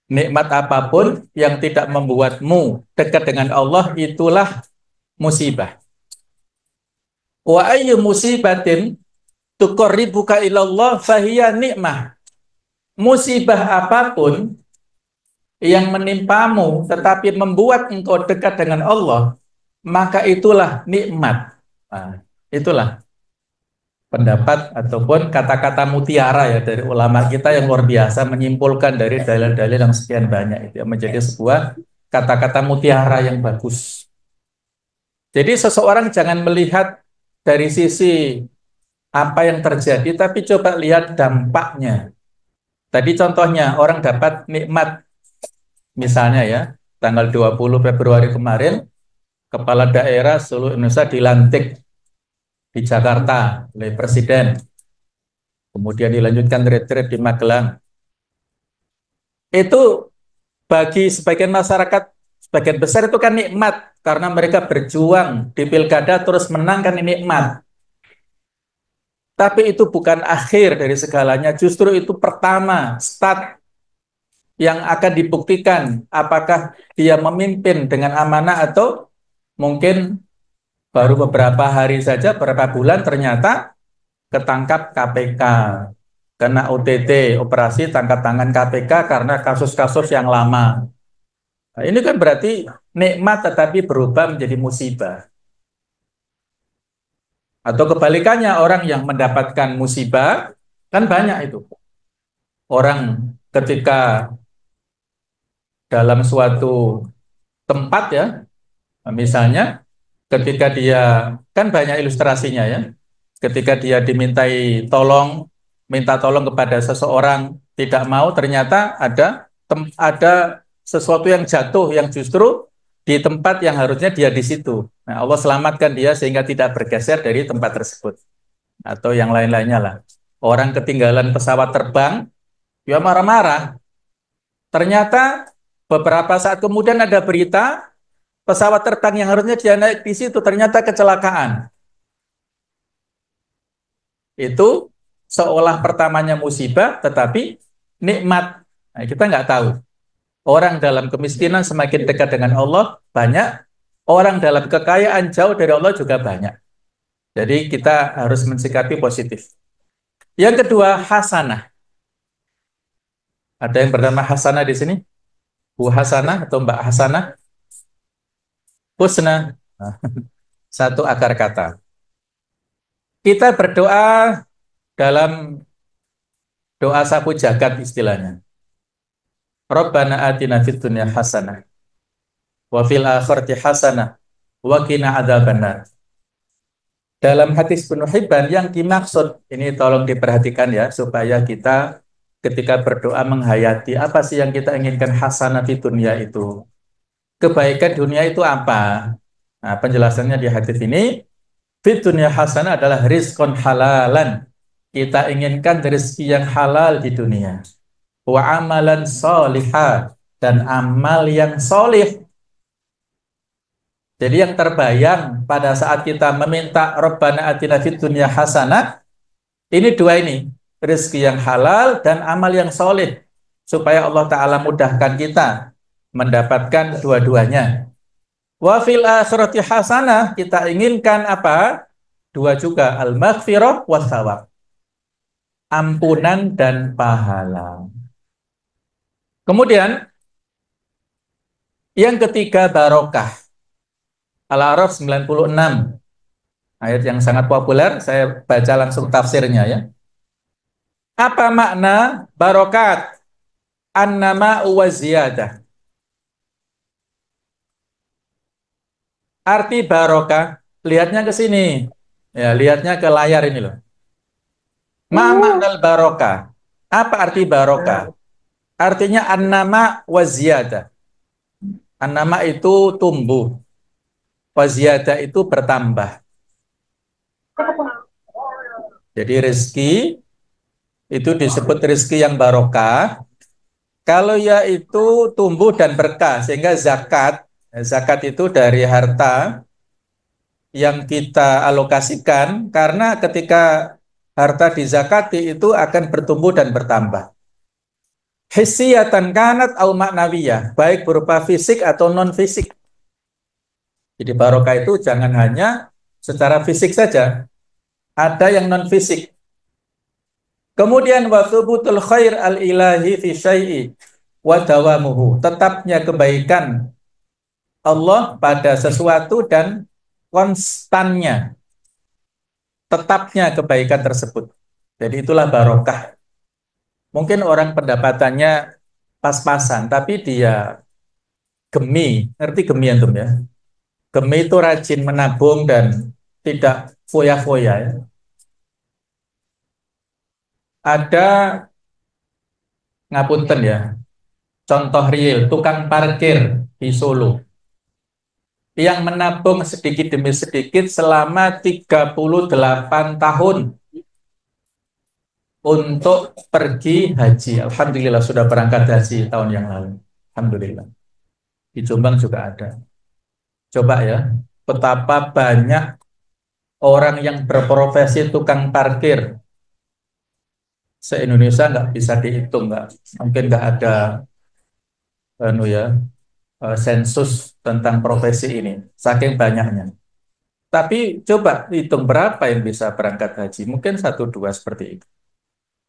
Nikmat apapun yang tidak membuatmu dekat dengan Allah itulah musibah. Wa ayyu musibatin tuqarribuka ilallah fahiya nikmah. Musibah apapun yang menimpamu tetapi membuat engkau dekat dengan Allah, maka itulah nikmat. Nah, itulah pendapat ataupun kata-kata mutiara ya dari ulama kita yang luar biasa menyimpulkan dari dalil-dalil yang sekian banyak itu yang menjadi sebuah kata-kata mutiara yang bagus. Jadi seseorang jangan melihat dari sisi apa yang terjadi, tapi coba lihat dampaknya. Tadi contohnya orang dapat nikmat, misalnya ya, tanggal 20 Februari kemarin, kepala daerah seluruh Indonesia dilantik di Jakarta oleh Presiden. Kemudian dilanjutkan retret di Magelang. Itu bagi sebagian masyarakat, sebagian besar itu kan nikmat, karena mereka berjuang di pilkada terus menang kan nikmat. Tapi itu bukan akhir dari segalanya, justru itu pertama, start yang akan dibuktikan apakah dia memimpin dengan amanah atau mungkin baru beberapa hari saja, beberapa bulan ternyata ketangkap KPK. Kena OTT, operasi tangkap tangan KPK karena kasus-kasus yang lama. Nah, ini kan berarti nikmat tetapi berubah menjadi musibah. Atau kebalikannya, orang yang mendapatkan musibah, kan banyak itu. Orang ketika dalam suatu tempat ya, misalnya ketika dia, kan banyak ilustrasinya ya, ketika dia dimintai tolong, minta tolong kepada seseorang, tidak mau, ternyata ada sesuatu yang jatuh yang justru di tempat yang harusnya dia di situ. Nah, Allah selamatkan dia sehingga tidak bergeser dari tempat tersebut. Atau yang lain-lainnya lah. Orang ketinggalan pesawat terbang, dia marah-marah. Ternyata beberapa saat kemudian ada berita pesawat terbang yang harusnya dia naik di situ ternyata kecelakaan. Itu seolah pertamanya musibah, tetapi nikmat. Nah, kita nggak tahu. Orang dalam kemiskinan semakin dekat dengan Allah banyak, orang dalam kekayaan jauh dari Allah juga banyak. Jadi kita harus mensikapi positif. Yang kedua, hasanah. Ada yang bernama Hasanah di sini? Bu Hasanah atau Mbak Hasanah? Husna. Nah, satu akar kata. Kita berdoa dalam doa sapu jagat istilahnya. Rabbana atina fid dunya hasanah wa fil akhirati hasanah wa qina adzabannar. Dalam hadis Ibnu Hibban yang dimaksud ini tolong diperhatikan ya supaya kita ketika berdoa menghayati apa sih yang kita inginkan hasanah di dunia itu. Kebaikan dunia itu apa? Nah, penjelasannya di hadis ini, fid dunya hasanah adalah rizqon halalan. Kita inginkan rezeki yang halal di dunia. Wa amalan solihah, dan amal yang solih. Jadi yang terbayang pada saat kita meminta Rabbana atina fid dunya hasanah, ini dua ini, rezeki yang halal dan amal yang solih, supaya Allah Ta'ala mudahkan kita mendapatkan dua-duanya. Wa fil akhirati hasanah, kita inginkan apa? Dua juga, al-maghfirah wa thawab. Ampunan dan pahala. Kemudian, yang ketiga barokah. Al-A'raf 96. Ayat yang sangat populer, saya baca langsung tafsirnya ya. Apa makna barokat? Annama wa ziyadah. Arti barokah, lihatnya ke sini. Ya, lihatnya ke layar ini loh. Ma maknal barokah. Apa arti barokah? Artinya annama wa ziyadah. Annama itu tumbuh. Wa ziyadah itu bertambah. Jadi rezeki itu disebut rezeki yang barokah. Kalau yaitu tumbuh dan berkah, sehingga zakat itu dari harta yang kita alokasikan, karena ketika harta dizakati itu akan bertumbuh dan bertambah. hissiyatan kanat au maknawiyah, baik berupa fisik atau non fisik. Jadi barokah itu jangan hanya secara fisik saja, ada yang non fisik. Kemudian wa thubutul khair al ilahi fi syai'i wa dawamuhu, tetapnya kebaikan Allah pada sesuatu dan konstannya, tetapnya kebaikan tersebut. Jadi itulah barokah. Mungkin orang pendapatannya pas-pasan, tapi dia gemi, ngerti gemi antum ya? Gemi itu rajin menabung dan tidak foya-foya ya. Ada, ngapunten ya, contoh real, tukang parkir di Solo yang menabung sedikit demi sedikit selama 38 tahun untuk pergi haji. Alhamdulillah sudah berangkat haji tahun yang lalu. Alhamdulillah. Di Jombang juga ada. Coba ya, betapa banyak orang yang berprofesi tukang parkir se-Indonesia nggak bisa dihitung, nggak mungkin nggak ada ya sensus tentang profesi ini, saking banyaknya. Tapi coba hitung berapa yang bisa berangkat haji, mungkin satu dua seperti itu.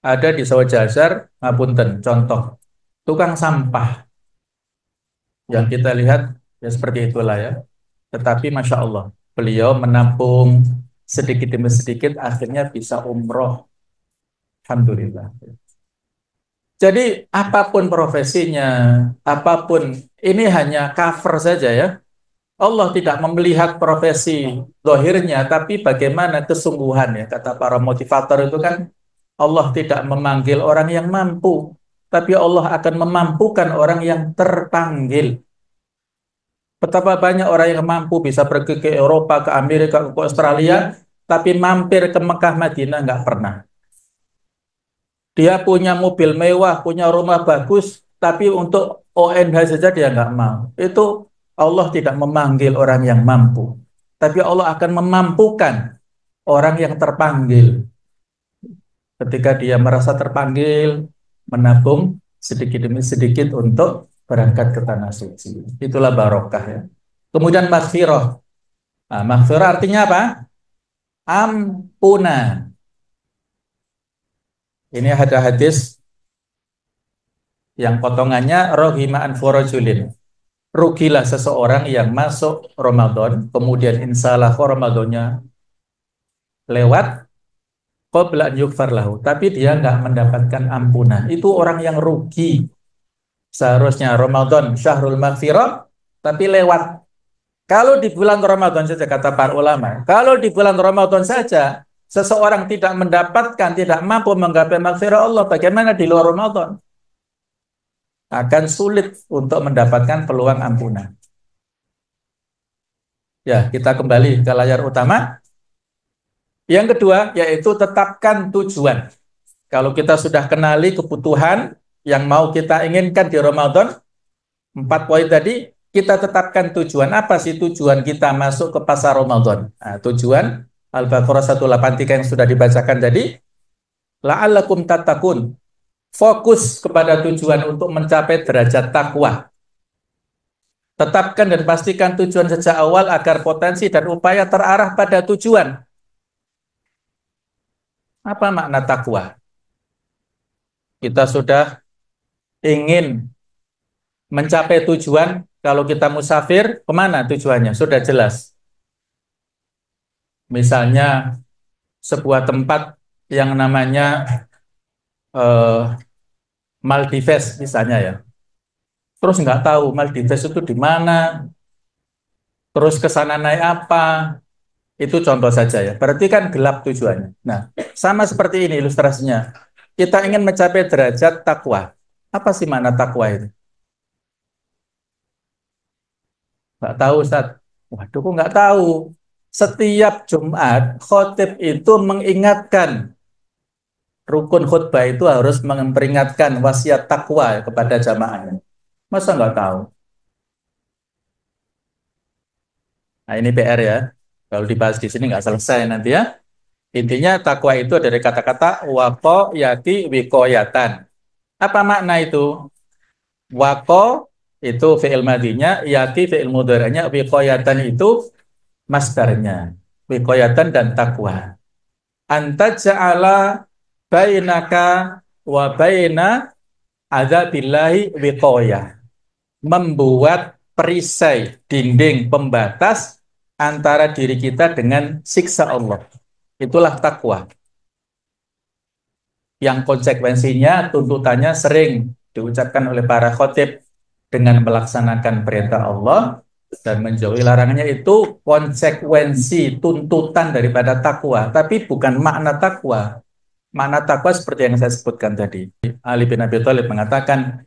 Ada di Sawah Jazar, ngapunten, contoh tukang sampah yang kita lihat ya seperti itulah ya. Tetapi masya Allah, beliau menampung sedikit demi sedikit, akhirnya bisa umroh. Alhamdulillah. Jadi apapun profesinya, apapun, ini hanya cover saja ya. Allah tidak melihat profesi zahirnya, tapi bagaimana kesungguhannya. Kata para motivator itu kan, Allah tidak memanggil orang yang mampu, tapi Allah akan memampukan orang yang terpanggil. Betapa banyak orang yang mampu bisa pergi ke Eropa, ke Amerika, ke Australia, tapi mampir ke Mekah, Madinah nggak pernah. Dia punya mobil mewah, punya rumah bagus, tapi untuk ONH saja dia nggak mau. Itu Allah tidak memanggil orang yang mampu, tapi Allah akan memampukan orang yang terpanggil. Ketika dia merasa terpanggil, menabung sedikit demi sedikit untuk berangkat ke tanah suci. Itulah barokah ya. Kemudian maghfirah. Nah, maghfirah artinya apa? Ampunan. Ini ada hadis yang potongannya rohima anforojulin. Rugilah seseorang yang masuk Ramadan, kemudian insalah Ramadannya lewat, qabla an yukfar lahu, tapi dia nggak mendapatkan ampunan. Itu orang yang rugi. Seharusnya Ramadan syahrul maghfirah, tapi lewat. Kalau di bulan Ramadan saja, kata para ulama, kalau di bulan Ramadan saja seseorang tidak mendapatkan, tidak mampu menggapai maghfirah Allah, bagaimana di luar Ramadan? Akan sulit untuk mendapatkan peluang ampunan. Ya, kita kembali ke layar utama. Yang kedua, yaitu tetapkan tujuan. Kalau kita sudah kenali kebutuhan yang mau kita inginkan di Ramadan, 4 poin tadi, kita tetapkan tujuan. Apa sih tujuan kita masuk ke pasar Ramadan? Nah, tujuan Al-Baqarah 183 yang sudah dibacakan tadi, la'allakum tattaqun. Fokus kepada tujuan untuk mencapai derajat takwa. Tetapkan dan pastikan tujuan sejak awal agar potensi dan upaya terarah pada tujuan. Apa makna takwa? Kita sudah ingin mencapai tujuan, kalau kita musafir, kemana tujuannya? Sudah jelas. Misalnya sebuah tempat yang namanya Maldives misalnya ya. Terus nggak tahu Maldives itu di mana, terus ke sana naik apa, itu contoh saja ya. Berarti kan gelap tujuannya. Nah, sama seperti ini ilustrasinya. Kita ingin mencapai derajat takwa. Apa sih makna takwa itu? Nggak tahu, Ustaz. Waduh, kok nggak tahu. Setiap Jumat, khotib itu mengingatkan, rukun khutbah itu harus memperingatkan wasiat takwa kepada jamaahnya. Masa nggak tahu? Nah, ini PR ya. Kalau dibahas di sini nggak selesai nanti ya. Intinya takwa itu dari kata-kata waqo yati wikoyatan. Apa makna itu? Waqo itu fi'il madinya, yati fi'il mudhari'nya, wiqayatan itu masdarnya. Wiqayatan dan takwa. Anta ja'ala bainaka wa baina adzabillahi wiqayah. Membuat perisai, dinding pembatas antara diri kita dengan siksa Allah. Itulah takwa. Yang konsekuensinya, tuntutannya sering diucapkan oleh para khotib dengan melaksanakan perintah Allah dan menjauhi larangannya, itu konsekuensi tuntutan daripada takwa, tapi bukan makna takwa. Makna takwa seperti yang saya sebutkan tadi. Ali bin Abi Thalib mengatakan,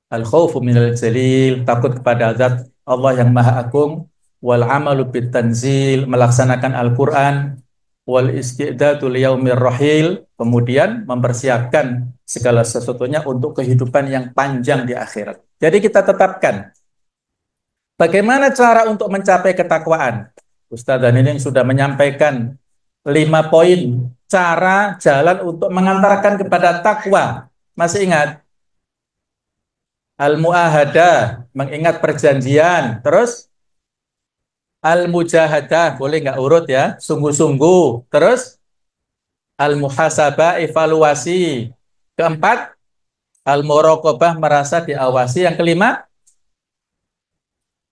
al-khawfu minal jalil, takut kepada zat Allah yang maha agung, wal amalu bit tanzil, melaksanakan Al-Quran, wal istidadu liyaumir rahil, kemudian mempersiapkan segala sesuatunya untuk kehidupan yang panjang di akhirat. Jadi kita tetapkan bagaimana cara untuk mencapai ketakwaan. Ustaz dan ini sudah menyampaikan 5 poin cara jalan untuk mengantarkan kepada takwa. Masih ingat? Al-mu'ahadah, mengingat perjanjian. Terus al-mujahadah, boleh nggak urut ya? Sungguh-sungguh. Terus al-muhasabah, evaluasi. Keempat, al-muraqabah, merasa diawasi. Yang kelima,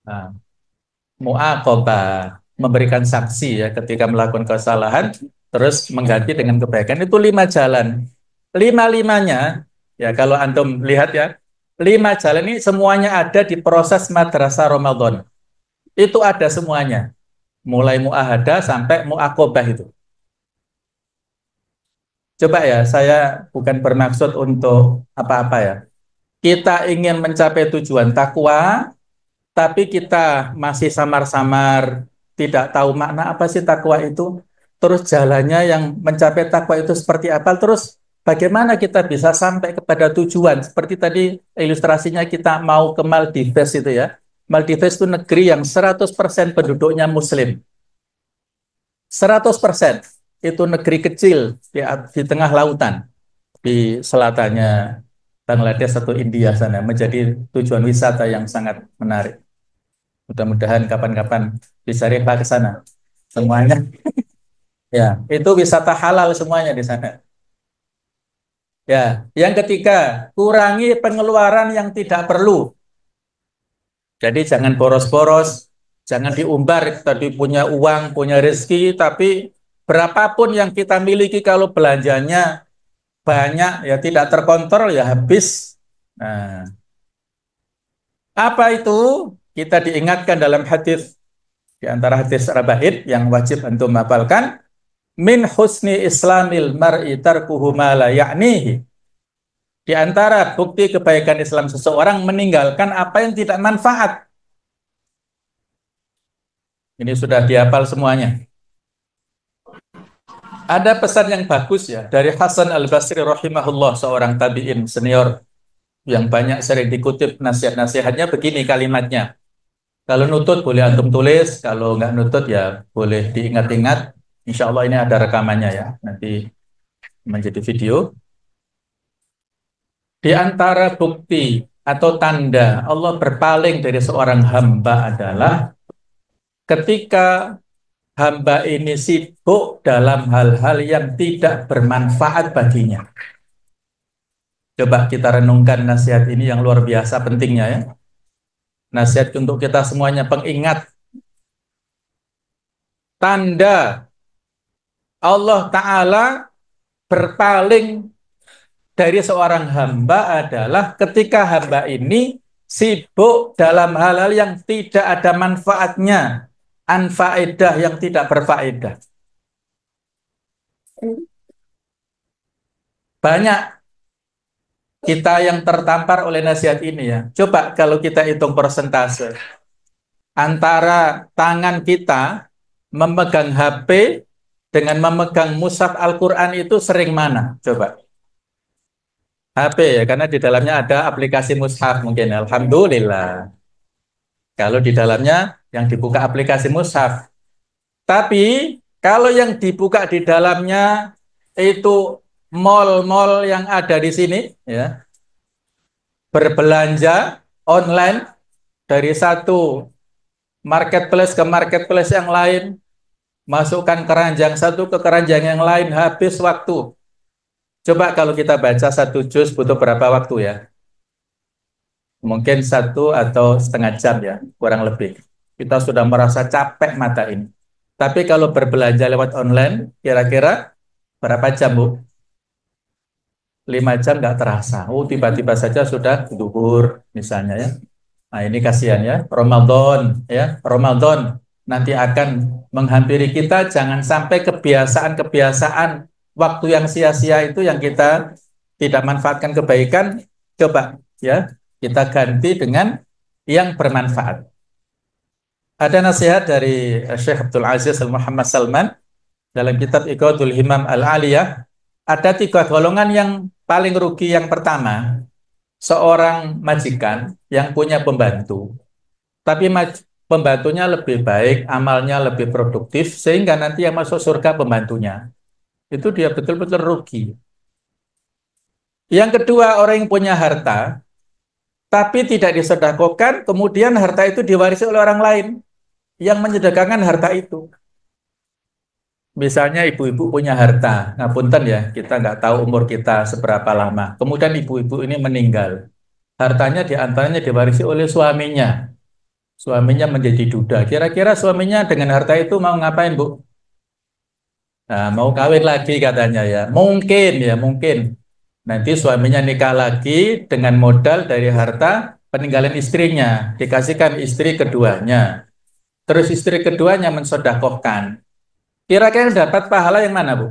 nah, mu'aqabah, memberikan saksi ya ketika melakukan kesalahan, terus mengganti dengan kebaikan. Itu 5 jalan. Lima-limanya, ya kalau antum lihat ya, 5 jalan ini semuanya ada di proses madrasah Ramadan. Itu ada semuanya. Mulai mu'ahadah sampai mu'aqabah itu. Coba ya, saya bukan bermaksud untuk apa-apa ya. Kita ingin mencapai tujuan takwa, tapi kita masih samar-samar, tidak tahu makna apa sih takwa itu. Terus jalannya yang mencapai takwa itu seperti apa, terus bagaimana kita bisa sampai kepada tujuan. Seperti tadi ilustrasinya kita mau ke Maldives itu ya. Maldives itu negeri yang 100% penduduknya muslim. 100%. Itu negeri kecil di tengah lautan, di selatannya Bangladesh atau India sana, menjadi tujuan wisata yang sangat menarik. Mudah-mudahan kapan-kapan bisa riba ke sana. Semuanya, ya, itu wisata halal semuanya di sana. Ya, yang ketiga, kurangi pengeluaran yang tidak perlu. Jadi jangan boros-boros, jangan diumbar tadi punya uang, punya rezeki, tapi berapapun yang kita miliki kalau belanjanya banyak ya tidak terkontrol ya habis. Nah, apa itu? Kita diingatkan dalam hadis, di antara hadis Rabaid yang wajib untuk menghafalkan, min husni islamil mar'i tarkuhu ma la ya'nihi. Di antara bukti kebaikan Islam seseorang meninggalkan apa yang tidak manfaat. Ini sudah dihafal semuanya. Ada pesan yang bagus ya dari Hasan Al-Basri rahimahullah, seorang tabi'in senior yang banyak sering dikutip nasihat-nasihatnya. Begini kalimatnya. Kalau nutut boleh antum tulis, kalau nggak nutut ya boleh diingat-ingat. Insya Allah ini ada rekamannya ya, nanti menjadi video. Di antara bukti atau tanda Allah berpaling dari seorang hamba adalah ketika hamba ini sibuk dalam hal-hal yang tidak bermanfaat baginya. Coba kita renungkan nasihat ini yang luar biasa pentingnya ya. Nasihat untuk kita semuanya, pengingat. Tanda Allah Ta'ala berpaling dari seorang hamba adalah ketika hamba ini sibuk dalam hal-hal yang tidak ada manfaatnya, anfaedah yang tidak berfaedah. Banyak kita yang tertampar oleh nasihat ini ya. Coba kalau kita hitung persentase antara tangan kita memegang HP dengan memegang mushaf Al-Quran itu sering mana? Coba. HP ya, karena di dalamnya ada aplikasi mushaf mungkin. Alhamdulillah. Kalau di dalamnya yang dibuka aplikasi mushaf. Tapi kalau yang dibuka di dalamnya itu mall-mall yang ada di sini, ya, berbelanja online dari satu marketplace ke marketplace yang lain, masukkan keranjang satu ke keranjang yang lain, habis waktu. Coba kalau kita baca satu juz butuh berapa waktu ya? Mungkin 1 atau setengah jam ya, kurang lebih. Kita sudah merasa capek mata ini. Tapi kalau berbelanja lewat online, kira-kira berapa jam, Bu? 5 jam nggak terasa. Oh, tiba-tiba saja sudah zuhur misalnya ya. Nah, ini kasihan ya. Ramadan ya. Ramadan nanti akan menghampiri kita, jangan sampai kebiasaan-kebiasaan waktu yang sia-sia itu yang kita tidak manfaatkan kebaikan, coba ya kita ganti dengan yang bermanfaat. Ada nasihat dari Syekh Abdul Aziz Al Muhammad Salman dalam kitab Iqadul Himam Al-Aliyah. Ada 3 golongan yang paling rugi. Yang pertama, seorang majikan yang punya pembantu, tapi pembantunya lebih baik, amalnya lebih produktif, sehingga nanti yang masuk surga pembantunya. Itu dia betul-betul rugi. Yang kedua, orang yang punya harta, tapi tidak disedekahkan, kemudian harta itu diwarisi oleh orang lain yang menyedekahkan harta itu. Misalnya ibu-ibu punya harta, ngapunten ya, kita nggak tahu umur kita seberapa lama. Kemudian ibu-ibu ini meninggal. Hartanya diantaranya diwarisi oleh suaminya. Suaminya menjadi duda. Kira-kira suaminya dengan harta itu mau ngapain, Bu? Nah, mau kawin lagi katanya ya. Mungkin ya, mungkin. Nanti suaminya nikah lagi dengan modal dari harta peninggalan istrinya. Dikasihkan istri keduanya. Terus istri keduanya mensodakohkan. Kira-kira dapat pahala yang mana, Bu?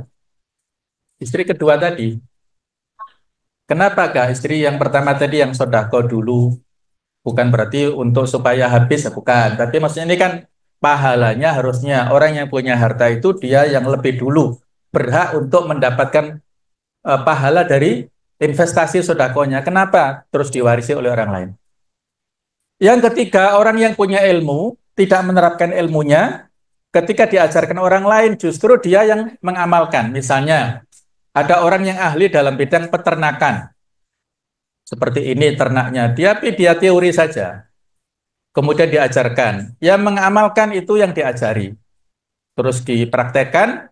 Istri kedua tadi. Kenapa Kak? Istri yang pertama tadi yang sodako dulu. Bukan berarti untuk supaya habis, bukan. Tapi maksudnya ini kan pahalanya harusnya orang yang punya harta itu dia yang lebih dulu berhak untuk mendapatkan pahala dari investasi sodakonya. Kenapa? Terus diwarisi oleh orang lain. Yang ketiga, orang yang punya ilmu tidak menerapkan ilmunya. Ketika diajarkan orang lain, justru dia yang mengamalkan. Misalnya, ada orang yang ahli dalam bidang peternakan. Seperti ini ternaknya, dia teori saja. Kemudian diajarkan. Yang mengamalkan itu yang diajari. Terus dipraktekkan,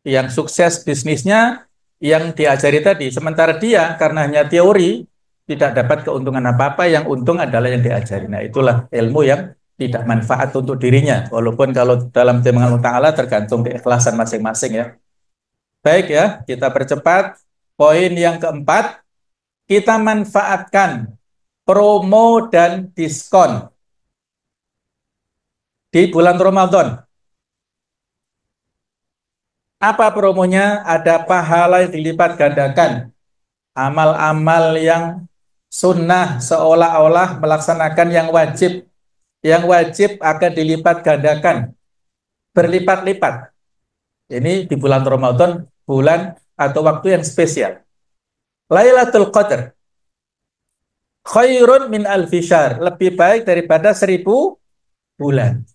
yang sukses bisnisnya, yang diajari tadi. Sementara dia, karena hanya teori, tidak dapat keuntungan apa-apa, yang untung adalah yang diajari. Nah, itulah ilmu yang tidak manfaat untuk dirinya. Walaupun kalau dalam firman Allah Ta'ala tergantung keikhlasan masing-masing ya. Baik ya, kita percepat. Poin yang keempat, kita manfaatkan promo dan diskon di bulan Ramadan. Apa promonya? Ada pahala yang dilipat gandakan. Amal-amal yang sunnah seolah-olah melaksanakan yang wajib. Yang wajib akan dilipat gandakan. Berlipat-lipat. Ini di bulan Ramadan, bulan atau waktu yang spesial. Lailatul Qadar. Khairun min alfi syahr. Lebih baik daripada 1000 bulan.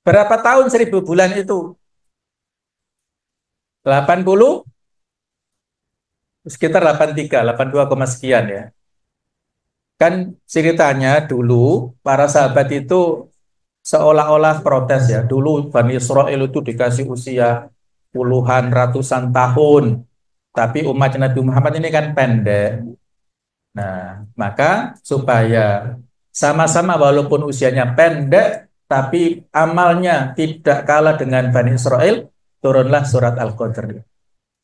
Berapa tahun 1000 bulan itu? 80, sekitar 83, 82, sekian ya. Kan ceritanya dulu para sahabat itu seolah-olah protes ya. Dulu Bani Israel itu dikasih usia puluhan, ratusan tahun. Tapi umat Nabi Muhammad ini kan pendek. Nah, maka supaya sama-sama walaupun usianya pendek, tapi amalnya tidak kalah dengan Bani Israel, turunlah surat Al-Qadr.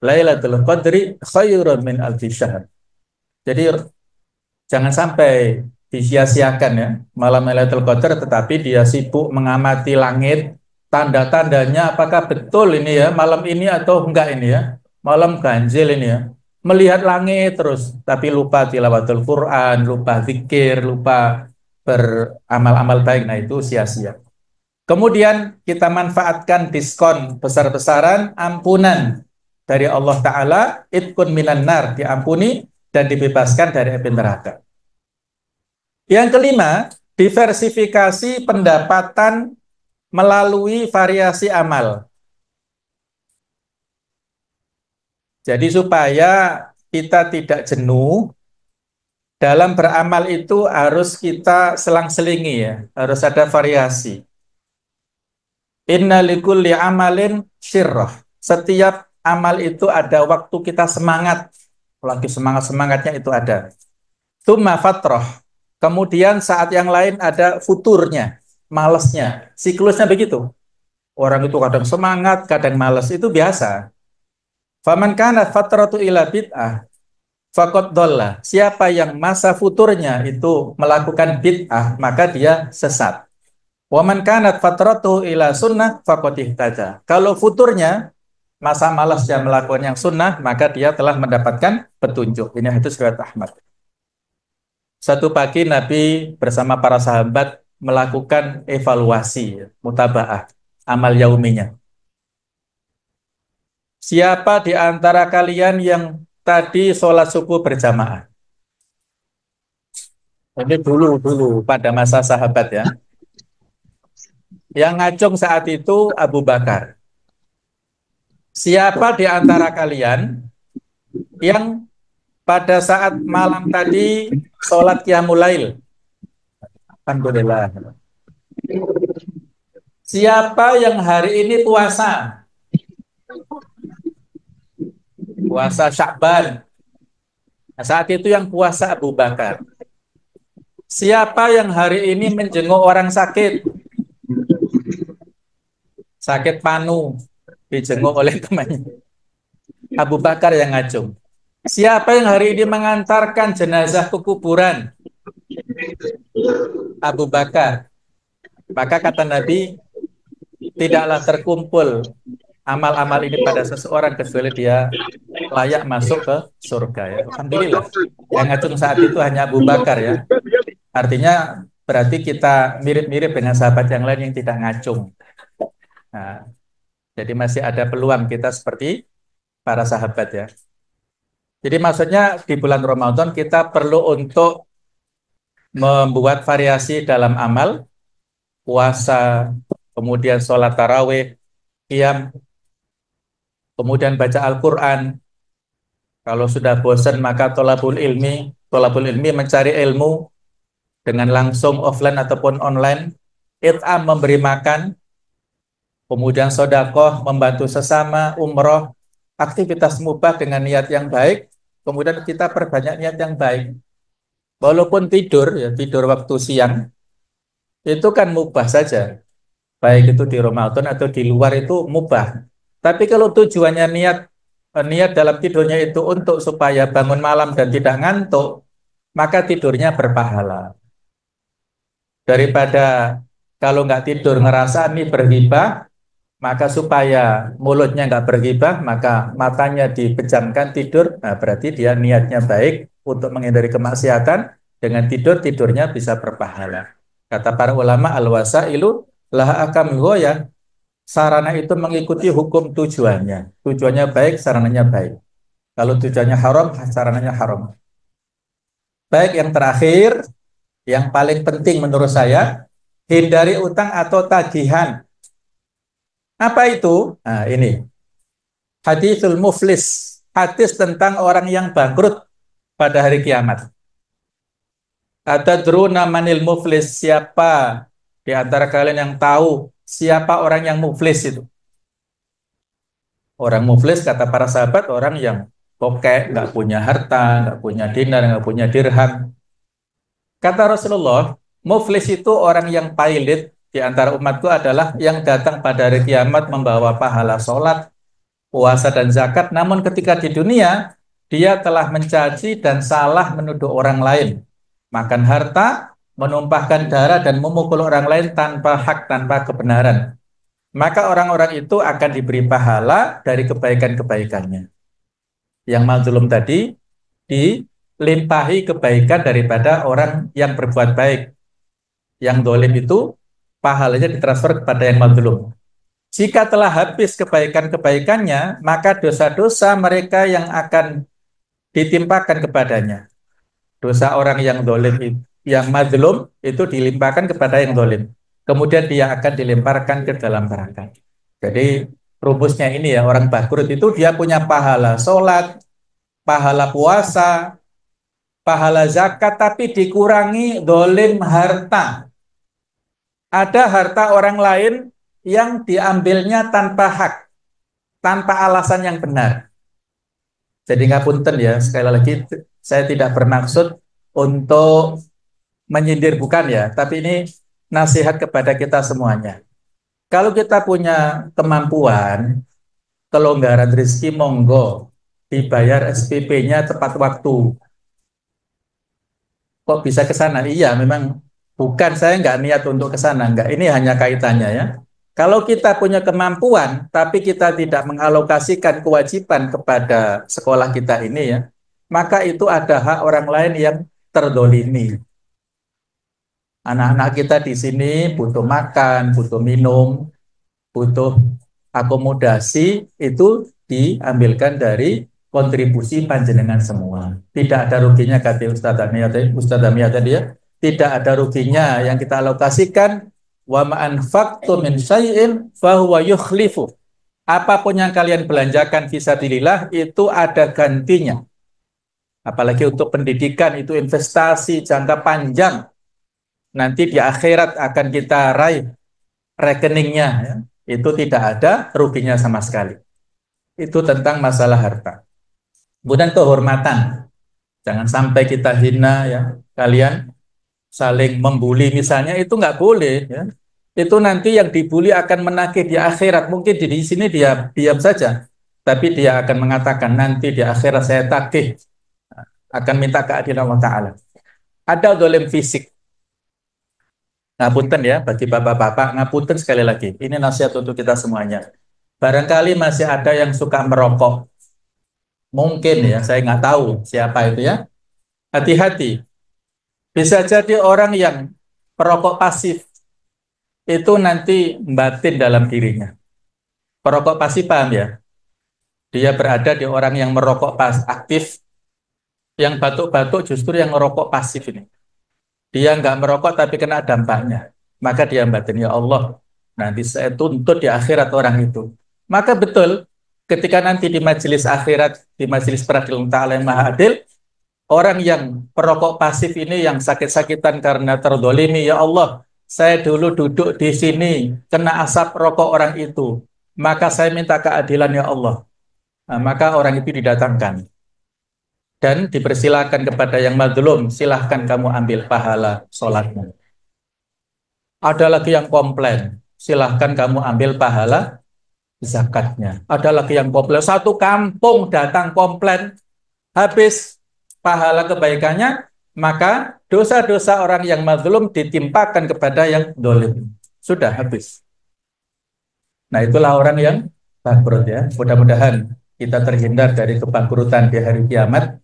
Lailatul Qadri khairun min alfi syahr. Jadi jangan sampai disia-siakan ya malam Lailatul Qadar, tetapi dia sibuk mengamati langit, tanda-tandanya apakah betul ini ya malam ini atau enggak ini ya, malam ganjil ini ya, melihat langit terus tapi lupa tilawatul Quran, lupa zikir, lupa beramal-amal baik. Nah, itu sia-sia. Kemudian kita manfaatkan diskon besar-besaran, ampunan dari Allah Ta'ala, itkun minan nar, diampuni dan dibebaskan dari api neraka. Yang kelima, diversifikasi pendapatan melalui variasi amal. Jadi supaya kita tidak jenuh Dalam beramal itu harus kita selang-selingi ya, harus ada variasi. Inna likulli amalin syirrah. Setiap amal itu ada waktu kita semangat. Lagi semangat-semangatnya itu ada. Tsumma fatrah. Kemudian saat yang lain ada futurnya, malesnya. Siklusnya begitu. Orang itu kadang semangat, kadang males. Itu biasa. Faman kana fatratu ila bid'ah faqad dhalla. Siapa yang masa futurnya itu melakukan bid'ah, maka dia sesat. Wa man kanat fatratuhu ila sunnah faqad ihtada. Kalau futurnya masa malasnya melakukan yang sunnah, maka dia telah mendapatkan petunjuk. Ini hadis riwayat Ahmad. Satu pagi Nabi bersama para sahabat melakukan evaluasi, mutabaah, amal yauminya. Siapa di antara kalian yang tadi sholat subuh berjamaah? Ini dulu pada masa sahabat ya. Yang ngacung saat itu Abu Bakar. Siapa di antara kalian yang pada saat malam tadi sholat qiyamul lail? Alhamdulillah. Siapa yang hari ini puasa? Puasa Sya'ban. Nah, saat itu yang puasa Abu Bakar. Siapa yang hari ini menjenguk orang sakit? Sakit panu, dijenguk oleh temannya. Abu Bakar yang ngacung. Siapa yang hari ini mengantarkan jenazah ke kuburan? Abu Bakar. Maka kata Nabi, tidaklah terkumpul amal-amal ini pada seseorang kecuali dia layak masuk ke surga ya. Alhamdulillah. Yang ngacung saat itu hanya Abu Bakar ya. Artinya berarti kita mirip-mirip dengan sahabat yang lain yang tidak ngacung. Nah, jadi masih ada peluang kita seperti para sahabat ya. Jadi maksudnya di bulan Ramadan kita perlu untuk membuat variasi dalam amal, puasa, kemudian sholat tarawih, qiyam, kemudian baca Al-Quran. Kalau sudah bosan maka tolabul ilmi mencari ilmu dengan langsung offline ataupun online. It'am memberi makan, kemudian sodakoh membantu sesama, umroh, aktivitas mubah dengan niat yang baik. Kemudian kita perbanyak niat yang baik. Walaupun tidur, ya tidur waktu siang, itu kan mubah saja. Baik itu di Ramadan atau di luar itu mubah. Tapi kalau tujuannya niat dalam tidurnya itu untuk supaya bangun malam dan tidak ngantuk, maka tidurnya berpahala. Daripada kalau nggak tidur ngerasa nih bergibah, maka supaya mulutnya nggak bergibah, maka matanya dipejamkan tidur. Nah, berarti dia niatnya baik untuk menghindari kemaksiatan. Dengan tidurnya bisa berpahala. Kata para ulama, al-wasailu laha akam ghoyah. Sarana itu mengikuti hukum tujuannya. Tujuannya baik, sarananya baik. Kalau tujuannya haram, sarananya haram. Baik, yang terakhir, yang paling penting menurut saya, hindari utang atau tagihan. Apa itu? Nah, ini. Hadisul muflis. Hadis tentang orang yang bangkrut pada hari kiamat. Atadruna manil muflis. Siapa di antara kalian yang tahu siapa orang yang muflis itu? Orang muflis kata para sahabat orang yang bokek, nggak punya harta, nggak punya dinar, nggak punya dirham. Kata Rasulullah, muflis itu orang yang pailit di antara umatku adalah yang datang pada hari kiamat membawa pahala sholat, puasa dan zakat, namun ketika di dunia dia telah mencaci dan salah menuduh orang lain, makan harta, menumpahkan darah dan memukul orang lain tanpa hak, tanpa kebenaran. Maka orang-orang itu akan diberi pahala dari kebaikan-kebaikannya. Yang mazlum tadi dilimpahi kebaikan daripada orang yang berbuat baik. Yang dolim itu pahalanya ditransfer kepada yang mazlum. Jika telah habis kebaikan-kebaikannya, maka dosa-dosa mereka yang akan ditimpakan kepadanya. Dosa orang yang dolim, yang mazlum itu dilimpahkan kepada yang dolim. Kemudian dia akan dilemparkan ke dalam neraka. Jadi rumusnya ini ya, orang bangkrut itu dia punya pahala sholat, pahala puasa, pahala zakat tapi dikurangi dolim harta. Ada harta orang lain yang diambilnya tanpa hak, tanpa alasan yang benar. Jadi ngapunten ya, sekali lagi saya tidak bermaksud untuk menyindir, bukan ya, tapi ini nasihat kepada kita semuanya. Kalau kita punya kemampuan, kelonggaran rezeki, monggo dibayar SPP-nya tepat waktu. Kok bisa ke sana? Iya, memang bukan, saya nggak niat untuk ke sana, nggak. Ini hanya kaitannya ya. Kalau kita punya kemampuan, tapi kita tidak mengalokasikan kewajiban kepada sekolah kita ini ya, maka itu ada hak orang lain yang terdolimi. Anak-anak kita di sini butuh makan, butuh minum, butuh akomodasi, itu diambilkan dari kontribusi panjenengan semua. Tidak ada ruginya, kata Ustaz Amia tadi ya. Tidak ada ruginya yang kita alokasikan. Wa ma'anfaqtu min syai'in fahuwa yukhlifu. Apapun yang kalian belanjakan fisabilillah itu ada gantinya. Apalagi untuk pendidikan, itu investasi jangka panjang. Nanti di akhirat akan kita raih rekeningnya ya. Itu tidak ada ruginya sama sekali. Itu tentang masalah harta. Kemudian kehormatan. Jangan sampai kita hina ya. Kalian saling membuli misalnya, itu nggak boleh ya. Itu nanti yang dibuli akan menagih di akhirat. Mungkin di sini dia diam saja, tapi dia akan mengatakan nanti di akhirat saya tagih, akan minta keadilan Allah Ta'ala. Ada dolim fisik. Ngapunten ya, bagi bapak-bapak, ngapunten sekali lagi. Ini nasihat untuk kita semuanya. Barangkali masih ada yang suka merokok. Mungkin ya, saya nggak tahu siapa itu ya. Hati-hati. Bisa jadi orang yang perokok pasif itu nanti batin dalam dirinya. Perokok pasif, paham ya? Dia berada di orang yang merokok aktif, yang batuk-batuk justru yang merokok pasif ini. Dia nggak merokok tapi kena dampaknya. Maka dia batin, ya Allah, nanti saya tuntut di akhirat orang itu. Maka betul, ketika nanti di majelis akhirat, di majelis peradilan Ta'ala yang Maha Adil, orang yang perokok pasif ini yang sakit-sakitan karena terdolimi, ya Allah, saya dulu duduk di sini, kena asap rokok orang itu, maka saya minta keadilan ya Allah. Nah, maka orang itu didatangkan. Dan dipersilakan kepada yang mazlum, silahkan kamu ambil pahala sholatmu. Ada lagi yang komplain, silahkan kamu ambil pahala zakatnya. Ada lagi yang komplain, satu kampung datang komplain, habis pahala kebaikannya, maka dosa-dosa orang yang mazlum ditimpakan kepada yang dolim. Sudah habis. Nah, itulah orang yang bangkrut ya. Mudah-mudahan kita terhindar dari kebangkrutan di hari kiamat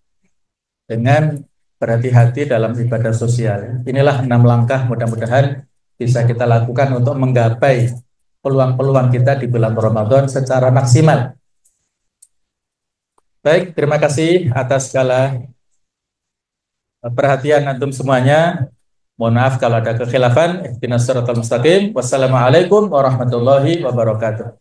dengan berhati-hati dalam ibadah sosial. Inilah 6 langkah mudah-mudahan bisa kita lakukan untuk menggapai peluang-peluang kita di bulan Ramadan secara maksimal. Baik, terima kasih atas segala perhatian antum semuanya. Mohon maaf kalau ada kekhilafan. Ihdinas siratal mustaqim. Wassalamualaikum warahmatullahi wabarakatuh.